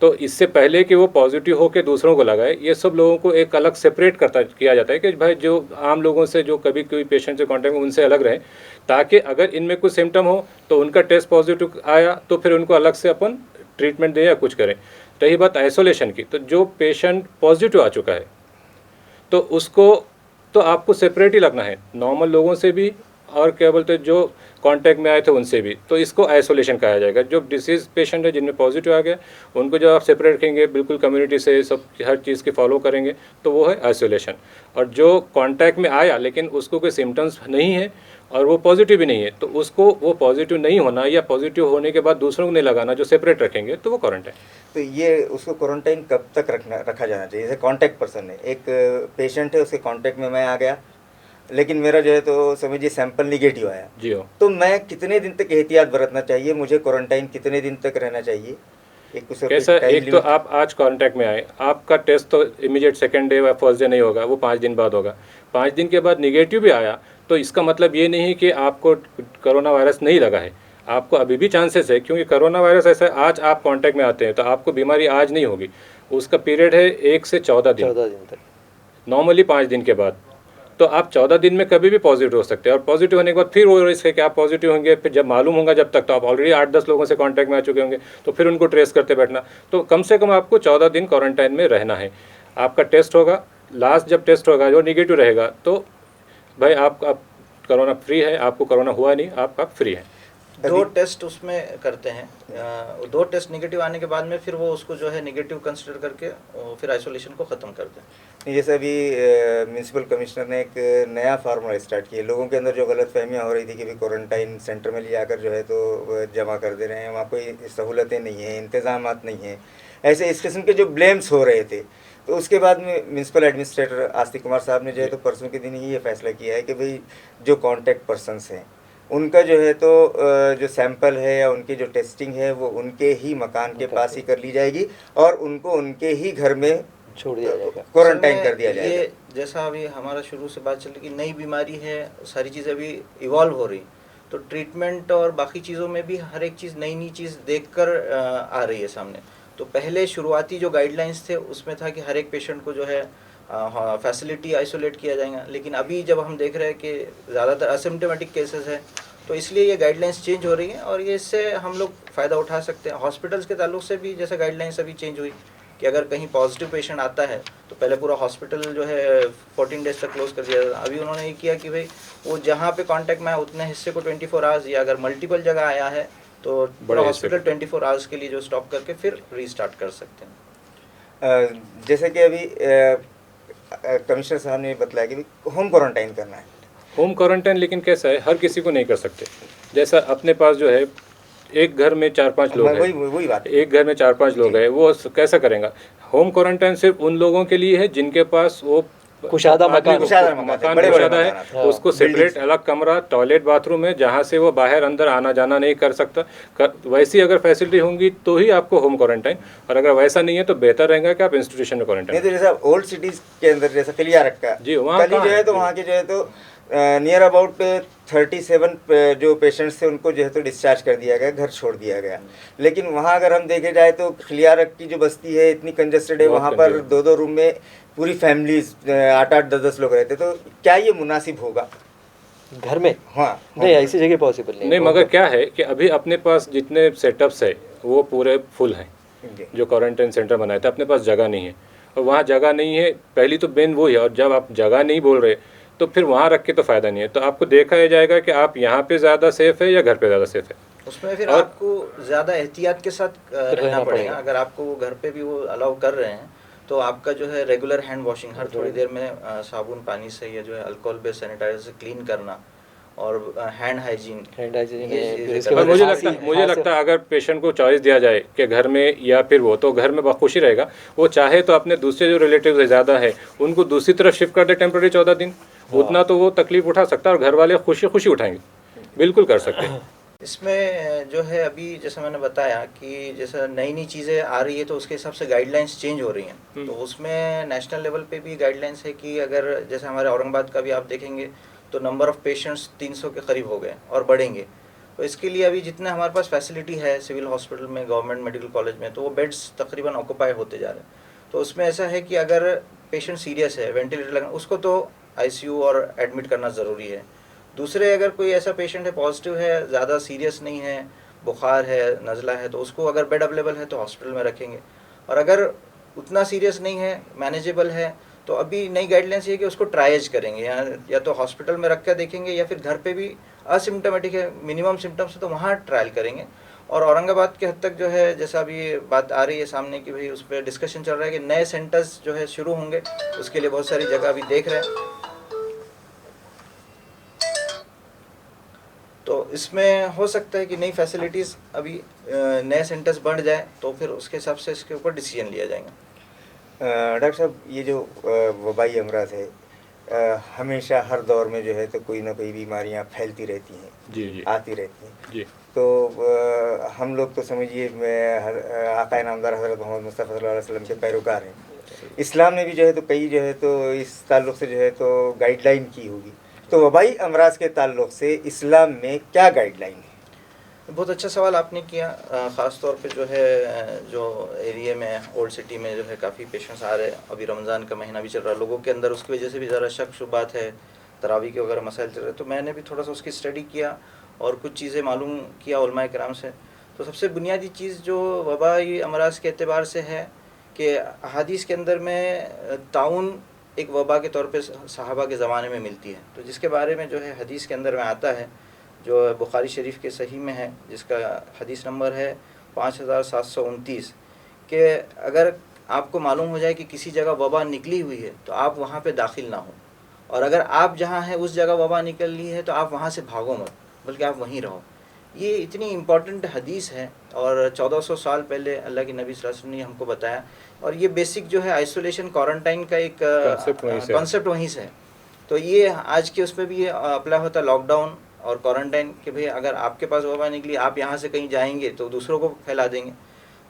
तो इससे पहले कि वो पॉजिटिव होकर दूसरों को लगाए, ये सब लोगों को एक अलग सेपरेट किया जाता है कि भाई जो आम लोगों से जो कभी कोई पेशेंट से कांटेक्ट में, उनसे अलग रहें, ताकि अगर इनमें कुछ सिम्टम हो तो उनका टेस्ट पॉजिटिव आया तो फिर उनको अलग से अपन ट्रीटमेंट दें या कुछ करें। रही बात आइसोलेशन की, तो जो पेशेंट पॉजिटिव आ चुका है तो उसको तो आपको सेपरेट ही लगना है, नॉर्मल लोगों से भी और क्या बोलते हैं जो कांटेक्ट में आए थे उनसे भी, तो इसको आइसोलेशन कहा जाएगा। जो डिसीज पेशेंट है जिनमें पॉजिटिव आ गया उनको जब आप सेपरेट रखेंगे, बिल्कुल कम्युनिटी से सब हर चीज़ की फॉलो करेंगे, तो वो है आइसोलेशन। और जो कांटेक्ट में आया लेकिन उसको कोई सिम्टम्स नहीं है और वो पॉजिटिव भी नहीं है, तो उसको वो पॉजिटिव नहीं होना या पॉजिटिव होने के बाद दूसरों को नहीं लगाना, जो सेपरेट रखेंगे तो वो क्वारंटाइन। तो ये उसको क्वारंटाइन कब तक रखा जाना चाहिए? जैसे कांटेक्ट पर्सन है, एक पेशेंट है, उसके कांटेक्ट में मैं आ गया, लेकिन मेरा जो है तो समझिए सैंपल निगेटिव आया, जी हो, तो मैं कितने दिन तक एहतियात बरतना चाहिए? मुझे क्वारंटाइन कितने दिन तक रहना चाहिए? एक उसका कैसा, कोई टाइम एक तो लिमिट? आप आज कांटेक्ट में आए, आपका टेस्ट तो इमीडिएट सेकेंड डे या फर्स्ट डे नहीं होगा, वो 5 दिन बाद होगा। 5 दिन के बाद निगेटिव भी आया तो इसका मतलब ये नहीं कि आपको कोरोना वायरस नहीं लगा है, आपको अभी भी चांसेस है, क्योंकि कोरोना वायरस ऐसा है, आज आप कांटेक्ट में आते हैं तो आपको बीमारी आज नहीं होगी, उसका पीरियड है 1 से 14 दिन, 14 दिन तक। नॉर्मली 5 दिन के बाद। तो आप 14 दिन में कभी भी पॉजिटिव हो सकते हैं, और पॉजिटिव होने के बाद फिर वो रिस्क है कि आप पॉजिटिव होंगे, फिर जब मालूम होगा जब तक तो आप ऑलरेडी 8-10 लोगों से कांटेक्ट में आ चुके होंगे, तो फिर उनको ट्रेस करते बैठना। तो कम से कम आपको 14 दिन क्वारंटाइन में रहना है। आपका टेस्ट होगा, लास्ट जब टेस्ट होगा जो निगेटिव रहेगा तो भाई आप कोरोना फ्री है, आपको कोरोना हुआ नहीं, आप फ्री है। 2 टेस्ट उसमें करते हैं, 2 टेस्ट निगेटिव आने के बाद में फिर वो उसको जो है निगेटिव कंसिडर करके फिर आइसोलेशन को ख़त्म करते हैं। जैसे अभी म्यूनसिपल कमिश्नर ने एक नया फार्मूला स्टार्ट किया, लोगों के अंदर जो गलत फहमियाँ हो रही थी कि भाई क्वारंटाइन सेंटर में ले जाकर जो है तो जमा कर दे रहे हैं, वहाँ कोई सहूलतें नहीं हैं, इंतजामात नहीं हैं, ऐसे इस किस्म के जो ब्लेम्स हो रहे थे, तो उसके बाद में म्यूनसिपल एडमिनिस्ट्रेटर आस्तिक कुमार साहब ने जो है तो परसों के दिन ही ये फैसला किया है कि भाई जो कॉन्टैक्ट पर्सनस हैं उनका जो है तो जो सैंपल है या उनकी जो टेस्टिंग है वो उनके ही मकान के पास ही कर ली जाएगी और उनको उनके ही घर में छोड़ दिया जाएगा, क्वारंटाइन कर दिया जाएगा। ये जैसा अभी हमारा शुरू से बात चल रही कि नई बीमारी है, सारी चीज़ें अभी इवॉल्व हो रही, तो ट्रीटमेंट और बाकी चीज़ों में भी हर एक चीज़ नई नई चीज़ देखकर आ रही है सामने। तो पहले शुरुआती जो गाइडलाइंस थे उसमें था कि हर एक पेशेंट को जो है फैसिलिटी आइसोलेट किया जाएगा, लेकिन अभी जब हम देख रहे हैं कि ज़्यादातर असिम्प्टोमेटिक केसेस है, तो इसलिए ये गाइडलाइंस चेंज हो रही हैं और ये इससे हम लोग फ़ायदा उठा सकते हैं। हॉस्पिटल्स के ताल्लुक से भी जैसे गाइडलाइंस अभी चेंज हुई कि अगर कहीं पॉजिटिव पेशेंट आता है तो पहले पूरा हॉस्पिटल जो है 14 डेज तक क्लोज कर दिया था। अभी उन्होंने ये किया कि भाई वो जहाँ पे कांटेक्ट में है उतने हिस्से को 24 आवर्स, या अगर मल्टीपल जगह आया है तो पूरा हॉस्पिटल 24 आवर्स के लिए जो स्टॉप करके फिर रीस्टार्ट कर सकते हैं। जैसे कि अभी कमिश्नर साहब ने बताया कि होम क्वारंटाइन करना है। होम क्वारंटाइन लेकिन कैसा है, हर किसी को नहीं कर सकते। जैसा अपने पास जो है एक घर में 4-5 लोग हैं, वही बात, एक घर में 4-5 लोग हैं, वो कैसा करेगा? होम क्वारंटाइन सिर्फ उन लोगों के लिए है जिनके पास वो कुशादा मकान कुशादा है, उसको सेपरेट अलग कमरा, टॉयलेट, बाथरूम है जहाँ से वो बाहर अंदर आना जाना नहीं कर सकता। वैसी अगर फैसिलिटी होंगी तो ही आपको होम क्वारंटाइन, और अगर वैसा नहीं है तो बेहतर रहेगा कि आप इंस्टीट्यूशन में क्वारंटाइन। नहीं तो जैसा ओल्ड सिटीज के अंदर जैसा कलिया रखा जी, वहाँ जो है तो वहाँ के जो है तो नियर अबाउट 37 जो पेशेंट्स थे उनको जो है तो डिस्चार्ज कर दिया गया, घर छोड़ दिया गया। लेकिन वहाँ अगर हम देखे जाए तो खलियारक की जो बस्ती है इतनी कंजस्टेड है, वहाँ पर 2-2 रूम में पूरी फैमिलीज 8-8, 10-10 लोग रहते, तो क्या ये मुनासिब होगा घर में? हाँ नहीं, ऐसी जगह पॉसिबल नहीं। मगर क्या है कि अभी अपने पास जितने सेटअप्स है वो पूरे फुल हैं, जो क्वारंटाइन सेंटर बनाए थे, अपने पास जगह नहीं है, और वहाँ जगह नहीं है, पहली तो मेन वो है। और जब आप जगह नहीं बोल रहे तो फिर वहाँ रख के तो फ़ायदा नहीं है, तो आपको देखा जाएगा कि आप यहाँ पे ज़्यादा सेफ़ है या घर पे ज़्यादा सेफ़ है। उसमें फिर आपको ज़्यादा एहतियात के साथ रहना पड़ेगा। अगर आपको वो घर पे भी वो अलाउ कर रहे हैं तो आपका जो है रेगुलर हैंड वॉशिंग, हर थोड़ी देर में साबुन पानी से या जो है अल्कोहल बेस्ड सैनिटाइजर से क्लीन करना, और हैंड हाइजीन। मुझे लगता है अगर पेशेंट को चॉइस दिया जाए कि घर में या फिर वो, तो घर में खुशी रहेगा। वो चाहे तो अपने दूसरे जो रिलेटिव ज़्यादा है उनको दूसरी तरफ शिफ्ट कर दे टेम्प्रेरी 14 दिन, उतना तो वो तकलीफ उठा सकता है, और घर वाले खुशी खुशी उठाएंगे, बिल्कुल कर सकते हैं। इसमें जो है अभी जैसे मैंने बताया कि जैसे नई नई चीज़ें आ रही है तो उसके हिसाब से गाइडलाइंस चेंज हो रही हैं। तो उसमें नेशनल लेवल पे भी गाइडलाइंस है कि अगर जैसे हमारे औरंगाबाद का भी आप देखेंगे तो नंबर ऑफ़ पेशेंट्स 300 के करीब हो गए और बढ़ेंगे। तो इसके लिए अभी जितने हमारे पास फैसिलिटी है सिविल हॉस्पिटल में, गवर्नमेंट मेडिकल कॉलेज में, तो वो बेड्स तकरीबन ऑक्यूपाई होते जा रहे हैं। तो उसमें ऐसा है कि अगर पेशेंट सीरियस है, वेंटिलेटर लगना, उसको तो आईसीयू और एडमिट करना ज़रूरी है। दूसरे अगर कोई ऐसा पेशेंट है पॉजिटिव है, ज़्यादा सीरियस नहीं है, बुखार है, नज़ला है, तो उसको अगर बेड अवेलेबल है तो हॉस्पिटल में रखेंगे। और अगर उतना सीरियस नहीं है, मैनेजेबल है, तो अभी नई गाइडलाइंस ये है कि उसको ट्राइज करेंगे, या तो हॉस्पिटल में रख कर देखेंगे या फिर घर पे भी असिम्टोमेटिक है, मिनिमम सिम्टम्स है तो वहाँ ट्रायल करेंगे। और औरंगाबाद के हद तक जो है, जैसा अभी बात आ रही है सामने कि भाई उस पर डिस्कशन चल रहा है कि नए सेंटर्स जो है शुरू होंगे, उसके लिए बहुत सारी जगह अभी देख रहे हैं। तो इसमें हो सकता है कि नई फैसिलिटीज़ अभी नए सेंटर्स बढ़ जाए तो फिर उसके हिसाब से इसके ऊपर डिसीजन लिया जाएगा। डॉक्टर साहब, ये जो वबाई अमराज है, हमेशा हर दौर में जो है तो कोई ना कोई बीमारियां फैलती रहती हैं, जी आती रहती हैं जी। तो हम लोग तो समझिए आका नामदार हज़रत मोहम्मद मुस्तफ़ा सल्लल्लाहु अलैहि वसल्लम के पैरोकार हैं। इस्लाम ने भी जो है तो कई जो है तो इस ताल्लुक़ से जो है तो गाइडलाइन की होगी, तो वबाई अमराज के ताल्लुक़ से इस्लाम में क्या गाइडलाइन है? बहुत अच्छा सवाल आपने किया। ख़ास तौर पे जो है, जो एरिया में ओल्ड सिटी में जो है काफ़ी पेशेंट्स आ रहे हैं, अभी रमज़ान का महीना भी चल रहा है, लोगों के अंदर उसकी वजह से भी ज़रा शक शुबात है, तरावी के वगैरह मसाइल चल रहे हैं। तो मैंने भी थोड़ा सा उसकी स्टडी किया और कुछ चीज़ें मालूम किया उलमाए किराम से। तो सबसे बुनियादी चीज़ जो वबाई अमराज के एतबार से है कि अहादीस के अंदर में ताउन एक वबा के तौर पे सहाबा के ज़माने में मिलती है, तो जिसके बारे में जो है हदीस के अंदर में आता है, जो बुखारी शरीफ के सही में है, जिसका हदीस नंबर है 5729, कि अगर आपको मालूम हो जाए कि किसी जगह वबा निकली हुई है तो आप वहाँ पे दाखिल ना हो, और अगर आप जहाँ हैं उस जगह वबा निकल ली है तो आप वहाँ से भागो मत, बल्कि आप वहीं रहो। ये इतनी इम्पॉर्टेंट हदीस है और 1400 साल पहले अल्लाह के नबी सल्लल्लाहु अलैहि वसल्लम ने हमको बताया। और ये बेसिक जो है आइसोलेशन क्वारंटाइन का एक कॉन्सेप्ट वहीं से है। तो ये आज के उसमें भी ये अप्लाई होता है, लॉकडाउन और क्वारंटाइन, कि भाई अगर आपके पास वबा निकली, आप यहाँ से कहीं जाएंगे तो दूसरों को फैला देंगे।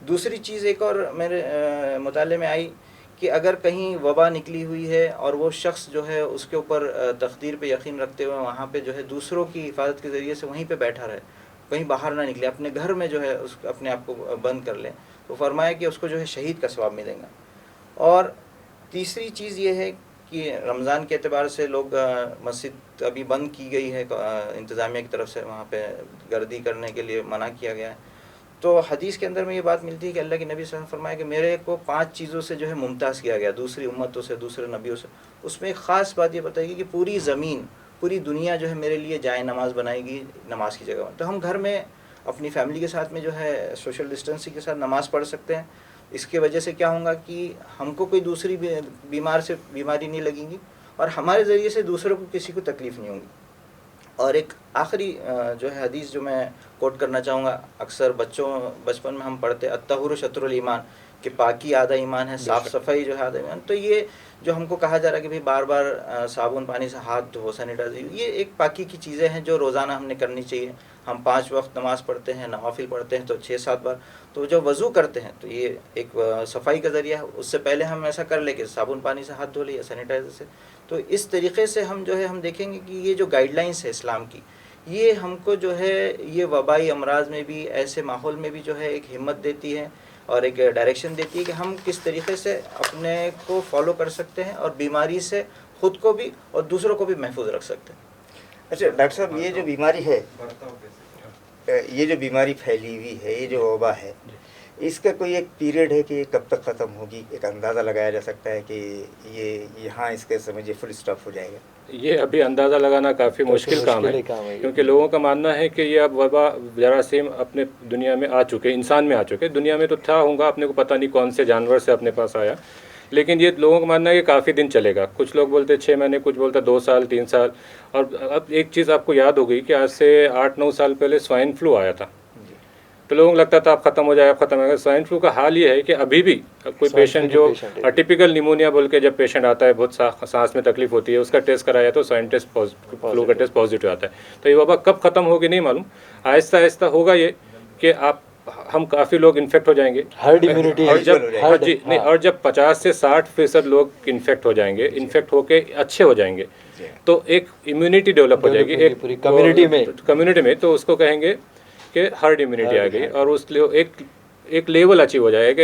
दूसरी चीज़ एक और मेरे मुताले में आई कि अगर कहीं वबा निकली हुई है और वो शख्स जो है उसके ऊपर तकदीर पे यकीन रखते हुए वहाँ पे जो है दूसरों की हिफाजत के ज़रिए से वहीं पे बैठा रहे, कहीं बाहर ना निकले, अपने घर में जो है उस अपने आप को बंद कर ले, तो फरमाया कि उसको जो है शहीद का सवाब मिलेगा। और तीसरी चीज़ ये है कि रमज़ान के एतबार से लोग मस्जिद अभी बंद की गई है इंतज़ामिया की तरफ से, वहाँ पे गर्दी करने के लिए मना किया गया है। तो हदीस के अंदर में ये बात मिलती है कि अल्लाह के नबी सल्लल्लाहु अलैहि वसल्लम फरमाया कि मेरे को 5 चीज़ों से जो है मुमताज़ किया गया दूसरी उम्मतों से, दूसरे नबियों से। उसमें एक ख़ास बात ये बताएगी कि पूरी ज़मीन, पूरी दुनिया जो है मेरे लिए जाए नमाज बनाएगी नमाज की जगह। तो हम घर में अपनी फैमिली के साथ में जो है सोशल डिस्टेंसिंग के साथ नमाज़ पढ़ सकते हैं। इसके वजह से क्या होगा कि हमको कोई दूसरी बीमारी नहीं लगेगी और हमारे ज़रिए से दूसरों को किसी को तकलीफ़ नहीं होगी। और एक आखिरी जो है हदीस जो मैं कोट करना चाहूँगा, अक्सर बचपन में हम पढ़ते अत्तहुर शत्रुल ईमान, कि पाकी आधा ईमान है, साफ़ सफाई जो है आधा ईमान। तो ये जो हमको कहा जा रहा है कि भाई बार बार साबुन पानी से हाथ धो, सैनिटाइजर, ये एक पाकी की चीज़ें हैं जो रोज़ाना हमने करनी चाहिए। हम 5 वक्त नमाज़ पढ़ते हैं, नवाफिल पढ़ते हैं तो 6-7 बार, तो जो वज़ू करते हैं तो ये एक सफाई का ज़रिया है। उससे पहले हम ऐसा कर ले कि साबुन पानी से हाथ धो ले या सैनिटाइज़र से। तो इस तरीक़े से हम जो है हम देखेंगे कि ये जो गाइडलाइंस है इस्लाम की, ये हमको जो है ये वबाई अमराज में भी, ऐसे माहौल में भी जो है एक हिम्मत देती है और एक डायरेक्शन देती है कि हम किस तरीके से अपने को फॉलो कर सकते हैं और बीमारी से ख़ुद को भी और दूसरों को भी महफूज रख सकते हैं। अच्छा डॉक्टर साहब, ये जो बीमारी है, ये जो बीमारी फैली हुई है, ये जो वबा है, इसका कोई एक पीरियड है कि कब तक ख़त्म होगी? एक अंदाज़ा लगाया जा सकता है कि ये यहाँ इसके समझिए फुल स्टॉप हो जाएगा? ये अभी अंदाज़ा लगाना काफ़ी मुश्किल काम है, क्योंकि लोगों का मानना है कि ये अब वबा जरासीम अपने दुनिया में आ चुके, इंसान में आ चुके। दुनिया में तो था होगा, अपने को पता नहीं कौन से जानवर से अपने पास आया, लेकिन ये लोगों का मानना है कि काफ़ी दिन चलेगा। कुछ लोग बोलते 6 महीने, कुछ बोलते 2 साल 3 साल। और अब एक चीज़ आपको याद हो गई कि आज से 8-9 साल पहले स्वाइन फ्लू आया था, तो लोगों को लगता था अब ख़त्म हो जाएगा, ख़त्म हो जाएगा। स्वाइन फ्लू का हाल ये है कि अभी भी कोई पेशेंट जो अटिपिकल निमोनिया बोल के जब पेशेंट आता है, बहुत सांस में तकलीफ होती है, उसका टेस्ट कराया तो स्वाइन टेस्ट फ्लू का टेस्ट पॉजिटिव आता है। तो ये वबा कब ख़त्म होगी नहीं मालूम, आहिस्ता आहिस्ता होगा ये कि हम काफ़ी लोग इन्फेक्ट हो जाएंगे, हर्ड इम्यूनिटी, और जब 50 से 60% लोग इन्फेक्ट हो जाएंगे, इन्फेक्ट होके अच्छे हो जाएंगे, तो एक इम्यूनिटी डेवलप हो जाएगी एक पूरी कम्युनिटी में, तो उसको कहेंगे कि हर्ड इम्यूनिटी आ गई। और उस एक लेवल अचीव हो जाएगा।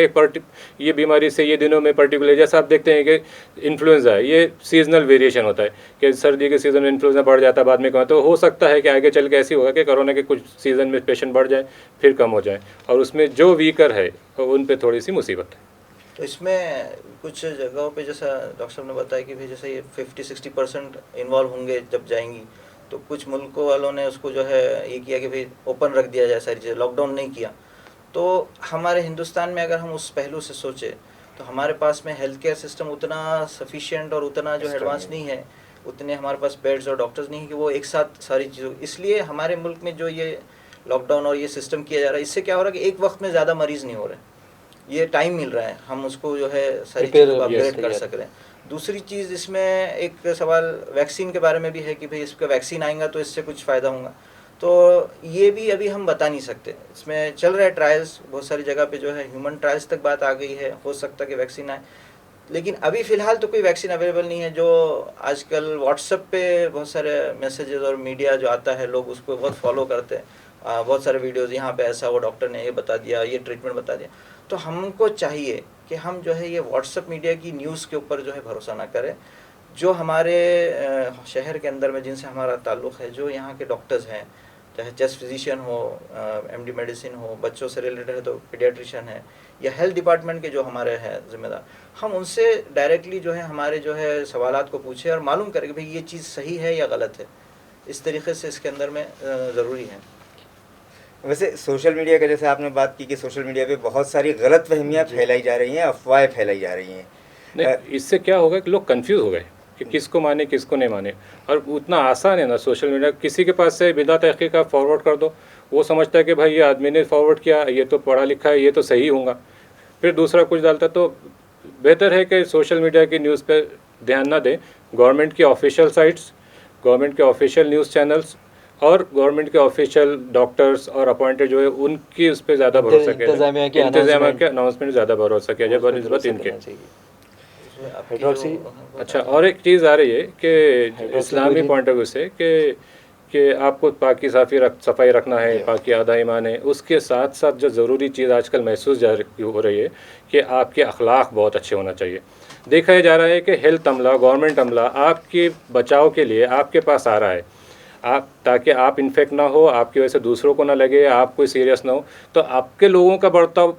ये बीमारी से ये दिनों में पर्टिकुलर, जैसा आप देखते हैं कि इन्फ्लुएंजा है, ये सीजनल वेरिएशन होता है कि सर्दी के सीज़न में इन्फ्लुएंजा बढ़ जाता है, बाद में कम। तो हो सकता है कि आगे चल के ऐसी होगा कि कोरोना के कुछ सीज़न में पेशेंट बढ़ जाए फिर कम हो जाए, और उसमें जो वीकर है उन पर थोड़ी सी मुसीबत है। तो इसमें कुछ जगहों पे जैसा डॉक्टर साहब ने बताया कि भाई जैसे ये 50-60% इन्वॉल्व होंगे जब जाएंगी, तो कुछ मुल्कों वालों ने उसको जो है ये किया कि भाई ओपन रख दिया जाए सारी चीज़ें, लॉकडाउन नहीं किया। तो हमारे हिंदुस्तान में अगर हम उस पहलू से सोचें तो हमारे पास में हेल्थ केयर सिस्टम उतना सफिशिएंट और उतना जो एडवांस नहीं है, उतने हमारे पास बेड्स और डॉक्टर्स नहीं है कि वो एक साथ सारी चीज़ों, इसलिए हमारे मुल्क में जो ये लॉकडाउन और ये सिस्टम किया जा रहा है, इससे क्या हो रहा है कि एक वक्त में ज़्यादा मरीज़ नहीं हो रहे, ये टाइम मिल रहा है, हम उसको जो है सारी चीज़ों को अपग्रेड कर सक रहे हैं। दूसरी चीज़ इसमें एक सवाल वैक्सीन के बारे में भी है कि भाई इसका वैक्सीन आएगा तो इससे कुछ फ़ायदा होगा, तो ये भी अभी हम बता नहीं सकते। इसमें चल रहा है ट्रायल्स, बहुत सारी जगह पे जो है ह्यूमन ट्रायल्स तक बात आ गई है, हो सकता है कि वैक्सीन आए, लेकिन अभी फ़िलहाल तो कोई वैक्सीन अवेलेबल नहीं है। जो आजकल व्हाट्सएप पे बहुत सारे मैसेजेस और मीडिया जो आता है, लोग उसको बहुत फॉलो करते हैं, बहुत सारे वीडियोज़, यहाँ पे ऐसा, वो डॉक्टर ने ये बता दिया, ये ट्रीटमेंट बता दिया। तो हमको चाहिए कि हम जो है ये व्हाट्सएप मीडिया की न्यूज़ के ऊपर जो है भरोसा ना करें। जो हमारे शहर के अंदर में जिनसे हमारा ताल्लुक़ है, जो यहाँ के डॉक्टर्स हैं, चाहे चेस्ट फिजिशियन हो, एमडी मेडिसिन हो, बच्चों से रिलेटेड है तो पीडियाट्रिशियन है, या हेल्थ डिपार्टमेंट के जो हमारे हैं ज़िम्मेदार, हम उनसे डायरेक्टली जो है हमारे जो है सवालात को पूछें और मालूम करें कि भाई ये चीज़ सही है या गलत है। इस तरीके से इसके अंदर में ज़रूरी है। वैसे सोशल मीडिया का जैसे आपने बात की कि सोशल मीडिया पे बहुत सारी गलत फहमियाँ फैलाई जा रही हैं, अफवाहें फैलाई जा रही हैं। नहीं, इससे क्या होगा कि लोग कंफ्यूज हो गए कि किसको माने किसको नहीं माने, और उतना आसान है ना सोशल मीडिया, किसी के पास से बिना तहकीक का फॉरवर्ड कर दो, वो समझता है कि भाई ये आदमी ने फॉरवर्ड किया, ये तो पढ़ा लिखा है, ये तो सही होगा, फिर दूसरा कुछ डालता। तो बेहतर है कि सोशल मीडिया की न्यूज़ पे ध्यान ना दें, गवर्नमेंट की ऑफिशियल साइट्स, गवर्नमेंट के ऑफिशियल न्यूज़ चैनल्स और गवर्नमेंट के ऑफिशियल डॉक्टर्स और अपॉइंटेड जो है उनकी उस पर ज़्यादा भरोसा किया जाए, इंतजामिया के अनाउंसमेंट ज़्यादा भरोसा किया जाए बनिस्बत इनके। अच्छा, और एक चीज़ आ रही है कि इस्लामी पॉइंट ऑफ व्यू से कि आपको पाकी सफाई रखना है, पाकी आधा ईमान है, उसके साथ साथ जो ज़रूरी चीज़ आजकल महसूस हो रही है कि आपके अखलाक बहुत अच्छे होना चाहिए। देखा जा रहा है कि हेल्थ अमला, गवर्नमेंट अमला आपके बचाव के लिए आपके पास आ रहा है, आप ताकि आप इन्फेक्ट ना हो, आपकी वजह से दूसरों को ना लगे, आप कोई सीरियस ना हो। तो आपके लोगों का बर्ताव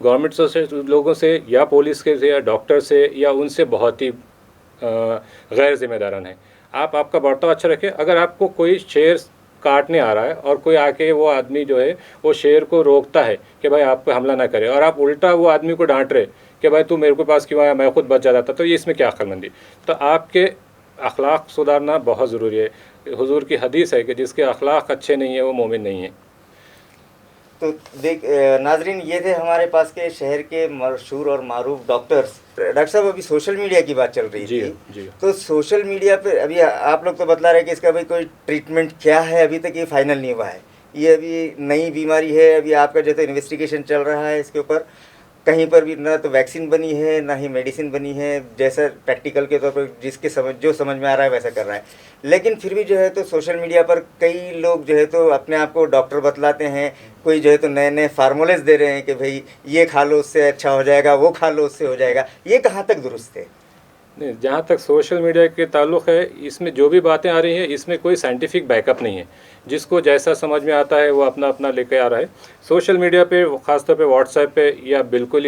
गवर्नमेंट से लोगों से या पुलिस के से या डॉक्टर से या उनसे बहुत ही गैर जिम्मेदाराना है। आप आपका बर्ताव अच्छा रखें। अगर आपको कोई शेर काटने आ रहा है और कोई आके वो आदमी जो है वो शेर को रोकता है कि भाई आप पे हमला ना करे, और आप उल्टा वो आदमी को डांट रहे कि भाई तू मेरे को पास क्यों आया, मैं खुद बच जाता, तो ये इसमें क्या अक्लमंदी। तो आपके अखलाक सुधारना बहुत ज़रूरी है। हुजूर की हदीस है कि जिसके अखलाक अच्छे नहीं है वो मोमिन नहीं है। तो देख नाजरीन, ये थे हमारे पास के शहर के मशहूर और मारूफ डॉक्टर्स। डॉक्टर साहब, अभी सोशल मीडिया की बात चल रही थी, जी। तो सोशल मीडिया पे अभी आप लोग तो बतला रहे हैं कि इसका भाई कोई ट्रीटमेंट क्या है, अभी तक ये फाइनल नहीं हुआ है, ये अभी नई बीमारी है, अभी आपका जो है इन्वेस्टिगेशन चल रहा है इसके ऊपर। कहीं पर भी ना तो वैक्सीन बनी है ना ही मेडिसिन बनी है, जैसा प्रैक्टिकल के तौर पर जिसके समझ में आ रहा है वैसा कर रहा है। लेकिन फिर भी जो है तो सोशल मीडिया पर कई लोग जो है तो अपने आप को डॉक्टर बतलाते हैं, कोई जो है तो नए नए फार्मूलेस दे रहे हैं कि भाई ये खा लो उससे अच्छा हो जाएगा, वो खा लो उससे हो जाएगा। ये कहाँ तक दुरुस्त है? नहीं, जहाँ तक सोशल मीडिया के ताल्लुक़ है, इसमें जो भी बातें आ रही हैं इसमें कोई साइंटिफिक बैकअप नहीं है। जिसको जैसा समझ में आता है वो अपना अपना लेके आ रहा है। सोशल मीडिया पे, ख़ासतौर पे व्हाट्सएप पे या बिल्कुल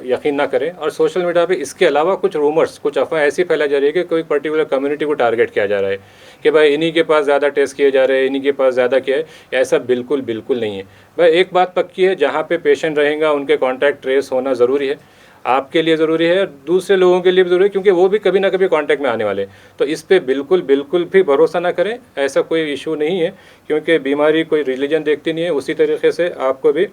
यकीन ना करें। और सोशल मीडिया पे इसके अलावा कुछ रूमर्स, कुछ अफवाह ऐसी फैलाई जा रही है कि कोई पर्टिकुलर कम्युनिटी को टारगेट किया जा रहा है कि भाई इन्हीं के पास ज़्यादा टेस्ट किए जा रहे हैं, इन्हीं के पास ज़्यादा किया है। ऐसा बिल्कुल नहीं है भाई। एक बात पक्की है, जहाँ पे पेशेंट रहेगा उनके कॉन्टैक्ट ट्रेस होना ज़रूरी है, आपके लिए ज़रूरी है, दूसरे लोगों के लिए भी ज़रूरी है, क्योंकि वो भी कभी ना कभी कांटेक्ट में आने वाले। तो इस पे बिल्कुल भी भरोसा ना करें, ऐसा कोई इशू नहीं है, क्योंकि बीमारी कोई रिलीजन देखती नहीं है। उसी तरीके से आपको भी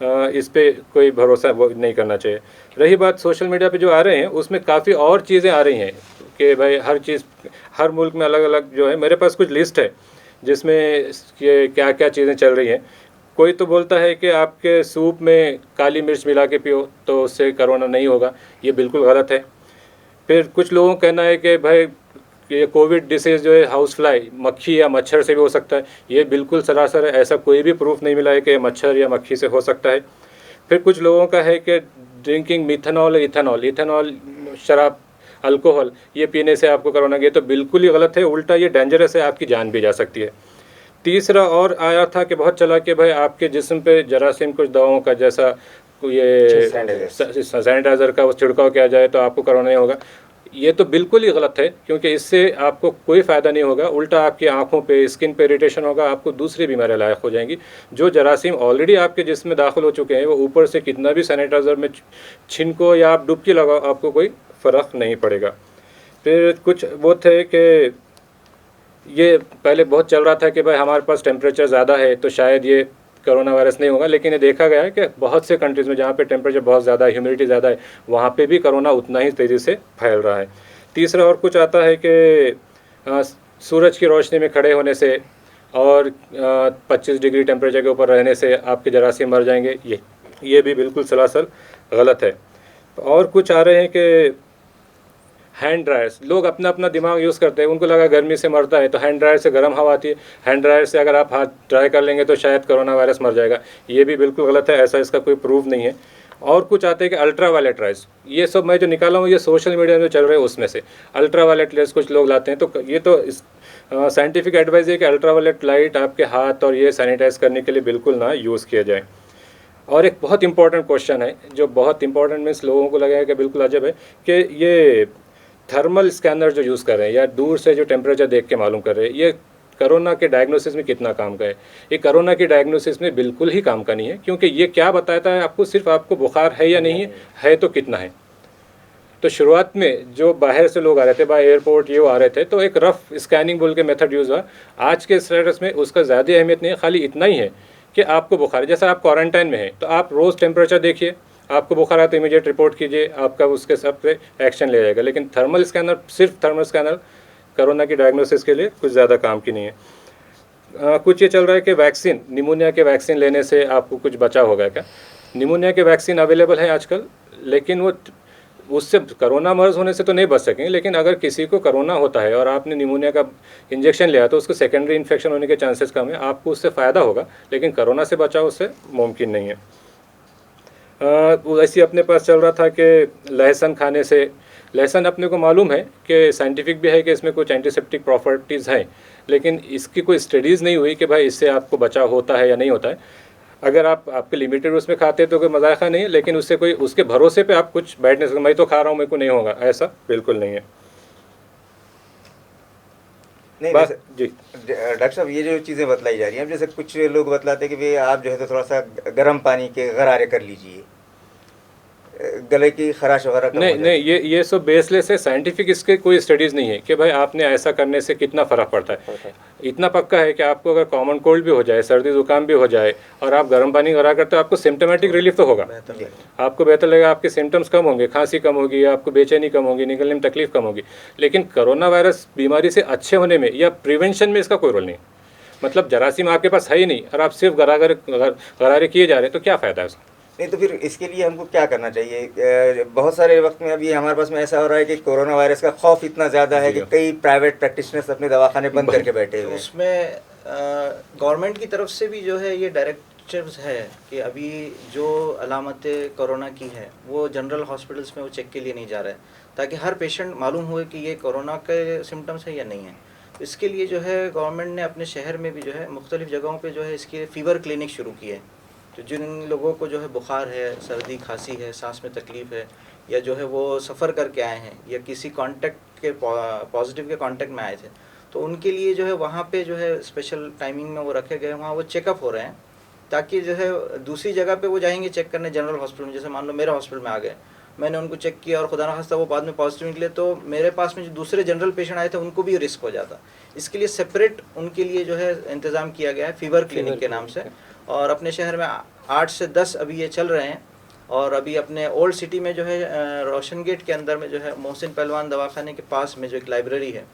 इस पे कोई भरोसा नहीं करना चाहिए। रही बात सोशल मीडिया पे जो आ रहे हैं, उसमें काफ़ी और चीज़ें आ रही हैं कि भाई हर चीज़, हर मुल्क में अलग अलग जो है। मेरे पास कुछ लिस्ट है जिसमें क्या क्या चीज़ें चल रही हैं। कोई तो बोलता है कि आपके सूप में काली मिर्च मिला के पियो तो उससे कोरोना नहीं होगा, ये बिल्कुल गलत है। फिर कुछ लोगों का कहना है कि भाई ये कोविड डिसीज़ जो है हाउस फ्लाई, मक्खी या मच्छर से भी हो सकता है, ये बिल्कुल सरासर है, ऐसा कोई भी प्रूफ नहीं मिला है कि मच्छर या मक्खी से हो सकता है। फिर कुछ लोगों का है कि ड्रिंकिंग मिथेनॉल, इथेनॉल शराब, अल्कोहल, ये पीने से आपको कोरोना, ये तो बिल्कुल ही गलत है, उल्टा ये डेंजरस है, आपकी जान भी जा सकती है। तीसरा और आया था कि बहुत चला कि भाई आपके जिस्म पे जरासीम कुछ दवाओं का, जैसा ये सैनिटाइज़र का छिड़काव किया जाए तो आपको कोरोना नहीं होगा, ये तो बिल्कुल ही गलत है, क्योंकि इससे आपको कोई फ़ायदा नहीं होगा, उल्टा आपकी आँखों पे, स्किन पे इरिटेशन होगा, आपको दूसरी बीमारियाँ लायक हो जाएंगी। जो जरासीम ऑलरेडी आपके जिस्म में दाखिल हो चुके हैं, वो ऊपर से कितना भी सैनिटाइज़र में छिनको या आप डुबकी लगाओ, आपको कोई फ़र्क नहीं पड़ेगा। फिर कुछ वो थे कि ये पहले बहुत चल रहा था कि भाई हमारे पास टेम्परेचर ज़्यादा है तो शायद ये कोरोना वायरस नहीं होगा, लेकिन ये देखा गया है कि बहुत से कंट्रीज़ में जहाँ पे टेम्परेचर बहुत ज़्यादा है, ह्यूमिडिटी ज़्यादा है, वहाँ पे भी कोरोना उतना ही तेज़ी से फैल रहा है। तीसरा और कुछ आता है कि सूरज की रोशनी में खड़े होने से और 25 डिग्री टेम्परेचर के ऊपर रहने से आपके जरासीम मर जाएंगे, ये भी बिल्कुल सरासर गलत है। और कुछ आ रहे हैं कि हैंड ड्रायर्स, लोग अपना अपना दिमाग यूज़ करते हैं, उनको लगा गर्मी से मरता है तो हैंड ड्रायर से गर्म हवा आती है, हैंड ड्रायर से अगर आप हाथ ड्राई कर लेंगे तो शायद कोरोना वायरस मर जाएगा, ये भी बिल्कुल गलत है, ऐसा इसका कोई प्रूफ नहीं है। और कुछ आते हैं कि अल्ट्रा वायलेट राइज, ये सब मैं जो निकाला हूँ ये सोशल मीडिया में चल रहे हैं, उसमें से अल्ट्रा वायलेट रेज कुछ लोग लाते हैं, तो ये तो साइंटिफिक एडवाइस है कि अल्ट्रा वायलेट लाइट आपके हाथ और ये सैनिटाइज करने के लिए बिल्कुल ना यूज़ किया जाए। और एक बहुत इंपॉर्टेंट क्वेश्चन है, जो बहुत इंपॉर्टेंट मीन्स लोगों को लगेगा कि बिल्कुल अजब है, कि ये थर्मल स्कैनर जो यूज़ कर रहे हैं या दूर से जो टेम्परेचर देख के मालूम कर रहे हैं, ये कोरोना के डायग्नोसिस में कितना काम का है? ये कोरोना की डायग्नोसिस में बिल्कुल ही काम का नहीं है, क्योंकि ये क्या बताता है आपको, सिर्फ आपको बुखार है या नहीं है तो कितना है। तो शुरुआत में जो बाहर से लोग आ रहे थे, बाय एयरपोर्ट ये आ रहे थे, तो एक रफ स्कैनिंग बोल के मेथड यूज़ हुआ। आज के स्टेटस में उसका ज़्यादा अहमियत नहीं है, खाली इतना ही है कि आपको बुखार है, जैसा आप क्वारंटाइन में हैं तो आप रोज़ टेम्परेचर देखिए, आपको बुखार आए तो इमीडिएट रिपोर्ट कीजिए, आपका उसके सब पे एक्शन ले जाएगा। लेकिन थर्मल स्कैनर, सिर्फ थर्मल स्कैनर कोरोना की डायग्नोसिस के लिए कुछ ज़्यादा काम की नहीं है। कुछ ये चल रहा है कि वैक्सीन, निमोनिया के वैक्सीन लेने से आपको कुछ बचाव होगा क्या? निमोनिया के वैक्सीन अवेलेबल है आजकल, लेकिन वो उससे कोरोना मर्ज होने से तो नहीं बच सकेंगे, लेकिन अगर किसी को कोरोना होता है और आपने निमोनिया का इंजेक्शन लिया तो उसको सेकेंडरी इन्फेक्शन होने के चांसेस कम है, आपको उससे फ़ायदा होगा, लेकिन कोरोना से बचाव उससे मुमकिन नहीं है। वैसे अपने पास चल रहा था कि लहसुन खाने से, लहसुन अपने को मालूम है कि साइंटिफिक भी है कि इसमें कुछ एंटीसेप्टिक प्रॉपर्टीज़ हैं, लेकिन इसकी कोई स्टडीज़ नहीं हुई कि भाई इससे आपको बचाव होता है या नहीं होता है। अगर आप आपके लिमिटेड उसमें खाते हैं तो कोई मजाक नहीं है, लेकिन उससे कोई उसके भरोसे पे आप कुछ बैठ नहीं सकते, मैं तो खा रहा हूँ मेरे को नहीं होगा, ऐसा बिल्कुल नहीं है। नहीं जी डॉक्टर साहब, ये जो चीज़ें बतलाई जा रही हैं, जैसे कुछ लोग बतलाते हैं कि भाई आप जो है तो थोड़ा सा गर्म पानी के गरारे कर लीजिए, गले की खराश वगैरह कम हो जाए। नहीं, ये सब बेसलेस है, साइंटिफिक इसके कोई स्टडीज़ नहीं है कि भाई आपने ऐसा करने से कितना फ़र्क पड़ता है। इतना पक्का है कि आपको अगर कॉमन कोल्ड भी हो जाए, सर्दी जुकाम भी हो जाए और आप गर्म पानी गरा करते हो, आपको सिम्टोमेटिक रिलीफ तो होगा, आपको बेहतर लगेगा, आपके सिम्टम्स कम होंगे, खांसी कम होगी, आपको बेचैनी कम होगी, निकलने में तकलीफ कम होगी। लेकिन कोरोना वायरस बीमारी से अच्छे होने में या प्रिवेंशन में इसका कोई रोल नहीं। मतलब जरासीम आपके पास है ही नहीं और आप सिर्फ गरारे किए जा रहे हैं, तो क्या फ़ायदा है उसका? नहीं तो फिर इसके लिए हमको क्या करना चाहिए? बहुत सारे वक्त में अभी हमारे पास में ऐसा हो रहा है कि कोरोना वायरस का खौफ इतना ज़्यादा है कि कई प्राइवेट प्रैक्टिशनर्स अपने दवाखाने बंद करके बैठे हुए हैं। उसमें गवर्नमेंट की तरफ से भी जो है ये डायरेक्टिव्स है कि अभी जो अलामतें कोरोना की है वो जनरल हॉस्पिटल्स में वो चेक के लिए नहीं जा रहा है, ताकि हर पेशेंट मालूम हुए कि ये कोरोना के सिम्टम्स है या नहीं है। इसके लिए जो है गवर्नमेंट ने अपने शहर में भी जो है मुख्तलिफ़ जगहों पे जो है इसके फ़ीवर क्लिनिक शुरू किए। तो जिन लोगों को जो है बुखार है, सर्दी खांसी है, सांस में तकलीफ़ है, या जो है वो सफ़र करके आए हैं या किसी कांटेक्ट के पॉजिटिव के कांटेक्ट में आए थे, तो उनके लिए जो है वहाँ पे जो है स्पेशल टाइमिंग में वो रखे गए, वहाँ वो चेकअप हो रहे हैं, ताकि जो है दूसरी जगह पे वो जाएंगे चेक करने जनरल हॉस्पिटल में। जैसे मान लो मेरे हॉस्पिटल में आ गए, मैंने उनको चेक किया और खुदा न खास्ता वो बाद में पॉजिटिव निकले, तो मेरे पास में जो दूसरे जनरल पेशेंट आए थे उनको भी रिस्क हो जाता। इसके लिए सेपरेट उनके लिए जो है इंतज़ाम किया गया है फ़ीवर क्लिनिक के नाम से, और अपने शहर में 8 से 10 अभी ये चल रहे हैं। और अभी अपने ओल्ड सिटी में जो है रोशन गेट के अंदर में जो है मोहसिन पहलवान दवाखाने के पास में जो एक लाइब्रेरी है,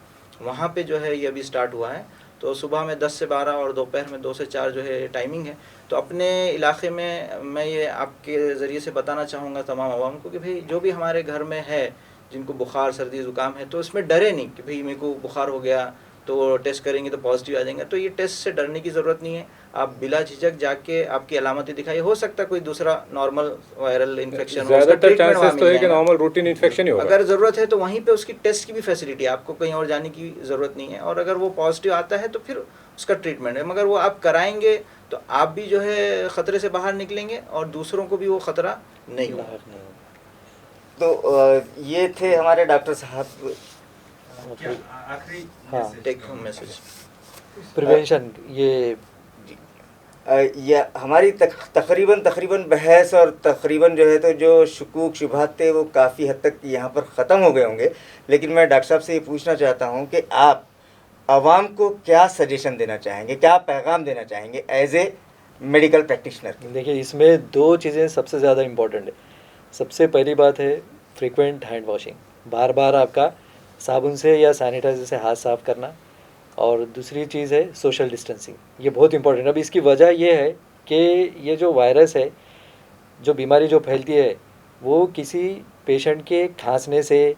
वहाँ पे जो है ये अभी स्टार्ट हुआ है। तो सुबह में 10 से 12 और दोपहर में 2 से 4 जो है टाइमिंग है। तो अपने इलाके में मैं ये आपके ज़रिए से बताना चाहूँगा तमाम आवाम को कि भाई जो भी हमारे घर में है जिनको बुखार सर्दी ज़ुकाम है, तो इसमें डरे नहीं कि भाई मेरे को बुखार हो गया तो टेस्ट करेंगे तो पॉजिटिव आ जाएंगे। तो ये टेस्ट से डरने की ज़रूरत नहीं है, आप बिला झिझक जाके आपकी अलामतें दिखाइए, हो सकता है कोई दूसरा नॉर्मल वायरल इन्फेक्शन हो, ज़्यादातर चांसेस तो है कि नॉर्मल रूटीन इन्फेक्शन ही होगा। अगर ज़रूरत है तो वहीं पे उसकी टेस्ट की भी फैसिलिटी है, आपको कहीं और जाने की ज़रूरत नहीं है। और अगर वो पॉजिटिव आता है तो फिर उसका ट्रीटमेंट है, मगर वो आप कराएंगे तो आप भी जो है ख़तरे से बाहर निकलेंगे और दूसरों को भी वो ख़तरा नहीं होगा। तो ये थे हमारे डॉक्टर साहब। आखिरी हाँ। Take home message. प्रिवेंशन, ये हमारी तकरीबन बहस और तकरीबन जो है तो जो शुकूक शुबहात थे वो काफ़ी हद तक यहाँ पर ख़त्म हो गए होंगे। लेकिन मैं डॉक्टर साहब से ये पूछना चाहता हूँ कि आप आवाम को क्या सजेशन देना चाहेंगे, क्या पैगाम देना चाहेंगे एज ए मेडिकल प्रैक्टिशनर? देखिए, इसमें दो चीज़ें सबसे ज़्यादा इम्पोर्टेंट है। सबसे पहली बात है फ्रीक्वेंट हैंड वॉशिंग, बार बार आपका साबुन से या सैनिटाइज़र से हाथ साफ़ करना। और दूसरी चीज़ है सोशल डिस्टेंसिंग, ये बहुत इंपॉर्टेंट है। अब इसकी वजह ये है कि ये जो वायरस है, जो बीमारी जो फैलती है, वो किसी पेशेंट के खांसने से,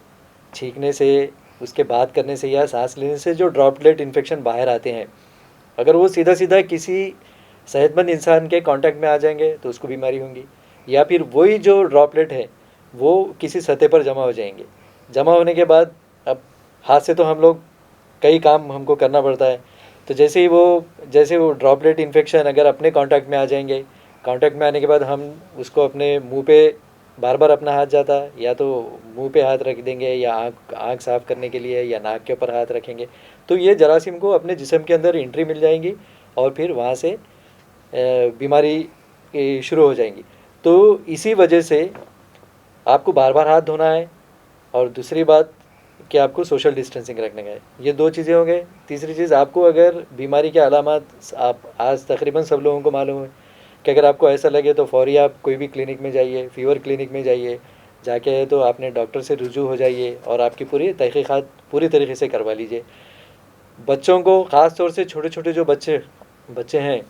छींकने से, उसके बात करने से या सांस लेने से जो ड्रॉपलेट इन्फेक्शन बाहर आते हैं, अगर वो सीधा सीधा किसी सेहतमंद इंसान के कांटेक्ट में आ जाएंगे तो उसको बीमारी होंगी, या फिर वही जो ड्रॉपलेट है वो किसी सतह पर जमा हो जाएंगे। जमा होने के बाद अब हाथ से तो हम लोग कई काम हमको करना पड़ता है, तो जैसे वो ड्रॉपलेट इन्फेक्शन अगर अपने कांटेक्ट में आ जाएंगे, कांटेक्ट में आने के बाद हम उसको अपने मुंह पे बार बार अपना हाथ जाता है, या तो मुंह पे हाथ रख देंगे या आँख साफ़ करने के लिए या नाक के ऊपर हाथ रखेंगे, तो ये जरासीम को अपने जिस्म के अंदर एंट्री मिल जाएंगी और फिर वहाँ से बीमारी शुरू हो जाएंगी। तो इसी वजह से आपको बार बार हाथ धोना है, और दूसरी बात कि आपको सोशल डिस्टेंसिंग रखने का है। ये दो चीज़ें हो गए। तीसरी चीज़, आपको अगर बीमारी के अलामात आप आज तकरीबन सब लोगों को मालूम है कि अगर आपको ऐसा लगे तो फौरी आप कोई भी क्लिनिक में जाइए, फीवर क्लिनिक में जाइए, जाके तो आपने डॉक्टर से रुजू हो जाइए और आपकी पूरी तहकीकात पूरी तरीके से करवा लीजिए। बच्चों को, ख़ास तौर से छोटे छोटे जो बच्चे हैं,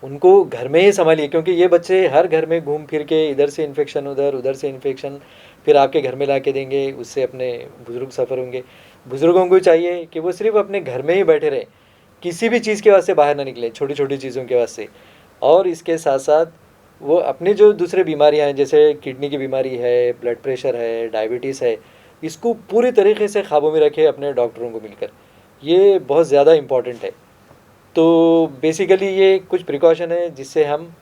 उनको घर में ही संभालिए, क्योंकि ये बच्चे हर घर में घूम फिर के इधर से इन्फेक्शन उधर से इन्फेक्शन फिर आपके घर में ला के देंगे, उससे अपने बुज़ुर्ग सफ़र होंगे। बुज़ुर्गों को चाहिए कि वो सिर्फ अपने घर में ही बैठे रहें, किसी भी चीज़ के वास्ते बाहर ना निकलें, छोटी छोटी चीज़ों के वास्ते। और इसके साथ साथ वो अपनी जो दूसरे बीमारियां हैं, जैसे किडनी की बीमारी है, ब्लड प्रेशर है, डायबिटीज़ है, इसको पूरी तरीके से काबू में रखें अपने डॉक्टरों को मिलकर। ये बहुत ज़्यादा इम्पॉर्टेंट है। तो बेसिकली ये कुछ प्रिकॉशन है जिससे हम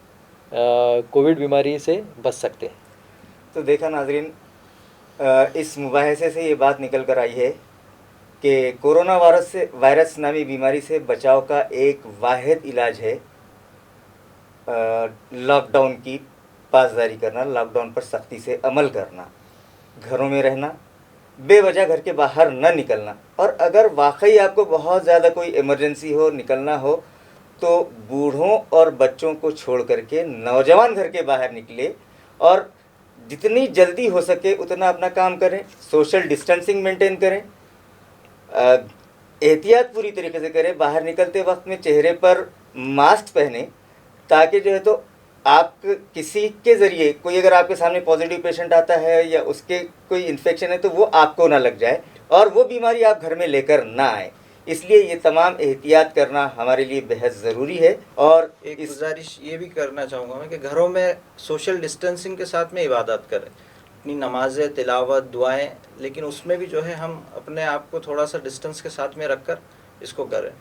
कोविड बीमारी से बच सकते हैं। तो देखा नाजरीन, इस मुबाहसे से ये बात निकल कर आई है कि कोरोना वायरस नामी बीमारी से बचाव का एक वाहिद इलाज है लॉकडाउन की पासदारी करना, लॉकडाउन पर सख्ती से अमल करना, घरों में रहना, बेवजह घर के बाहर न निकलना। और अगर वाकई आपको बहुत ज़्यादा कोई इमरजेंसी हो, निकलना हो, तो बूढ़ों और बच्चों को छोड़ करके नौजवान घर के बाहर निकले और जितनी जल्दी हो सके उतना अपना काम करें, सोशल डिस्टेंसिंग मेंटेन करें, एहतियात पूरी तरीके से करें, बाहर निकलते वक्त में चेहरे पर मास्क पहने, ताकि जो है तो आप किसी के ज़रिए कोई अगर आपके सामने पॉजिटिव पेशेंट आता है या उसके कोई इन्फेक्शन है तो वो आपको ना लग जाए और वो बीमारी आप घर में लेकर ना आए। इसलिए ये तमाम एहतियात करना हमारे लिए बेहद ज़रूरी है। और एक गुजारिश ये भी करना चाहूँगा मैं कि घरों में सोशल डिस्टेंसिंग के साथ में इबादत करें, अपनी नमाज़ें, तिलावत, दुआएं, लेकिन उसमें भी जो है हम अपने आप को थोड़ा सा डिस्टेंस के साथ में रखकर इसको करें।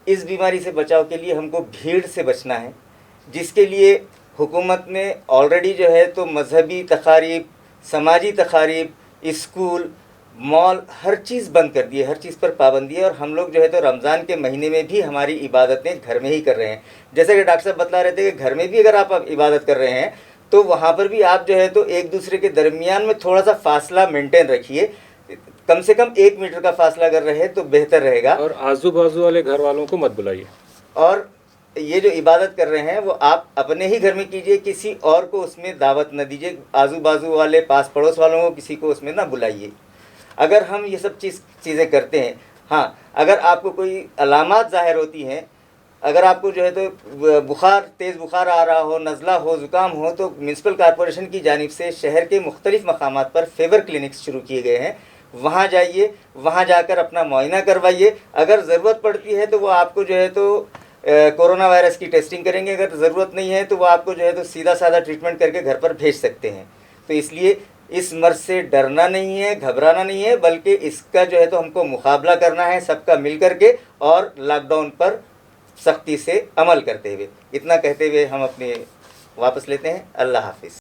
इस बीमारी से बचाव के लिए हमको भीड़ से बचना है, जिसके लिए हुकूमत ने ऑलरेडी जो है तो मजहबी तकारीब, समाजी तकारीब, स्कूल, मॉल, हर चीज़ बंद कर दी है, हर चीज़ पर पाबंदी है। और हम लोग जो है तो रमज़ान के महीने में भी हमारी इबादतें घर में ही कर रहे हैं। जैसे कि डॉक्टर साहब बतला रहे थे कि घर में भी अगर आप इबादत कर रहे हैं तो वहाँ पर भी आप जो है तो एक दूसरे के दरमियान में थोड़ा सा फासला मेंटेन रखिए, कम से कम 1 मीटर का फासला अगर रहे तो बेहतर रहेगा। और आजू बाजू वाले घर वालों को मत बुलाइए। और ये जो इबादत कर रहे हैं वो आप अपने ही घर में कीजिए, किसी और को उसमें दावत न दीजिए, आजू बाजू वाले पास पड़ोस वालों को किसी को उसमें ना बुलाइए। अगर हम ये सब चीज़ें करते हैं, हाँ, अगर आपको कोई अलामात ज़ाहिर होती हैं, अगर आपको जो है तो बुखार, तेज़ बुखार आ रहा हो, नज़ला हो, ज़ुकाम हो, तो म्यूनसिपल कॉरपोरेशन की जानिब से शहर के मुख्तलिफ़ मकामात पर फेवर क्लिनिक्स शुरू किए गए हैं। वहाँ जाइए, वहाँ जाकर अपना मुआयना करवाइए। अगर ज़रूरत पड़ती है तो वो आपको जो है तो कोरोना वायरस की टेस्टिंग करेंगे, अगर ज़रूरत नहीं है तो वो आपको जो है तो सीधा साधा ट्रीटमेंट करके घर पर भेज सकते हैं। तो इसलिए इस मर्ज से डरना नहीं है, घबराना नहीं है, बल्कि इसका जो है तो हमको मुकाबला करना है सबका मिल करके और लॉकडाउन पर सख्ती से अमल करते हुए। इतना कहते हुए हम अपने वापस लेते हैं। अल्लाह हाफिज़।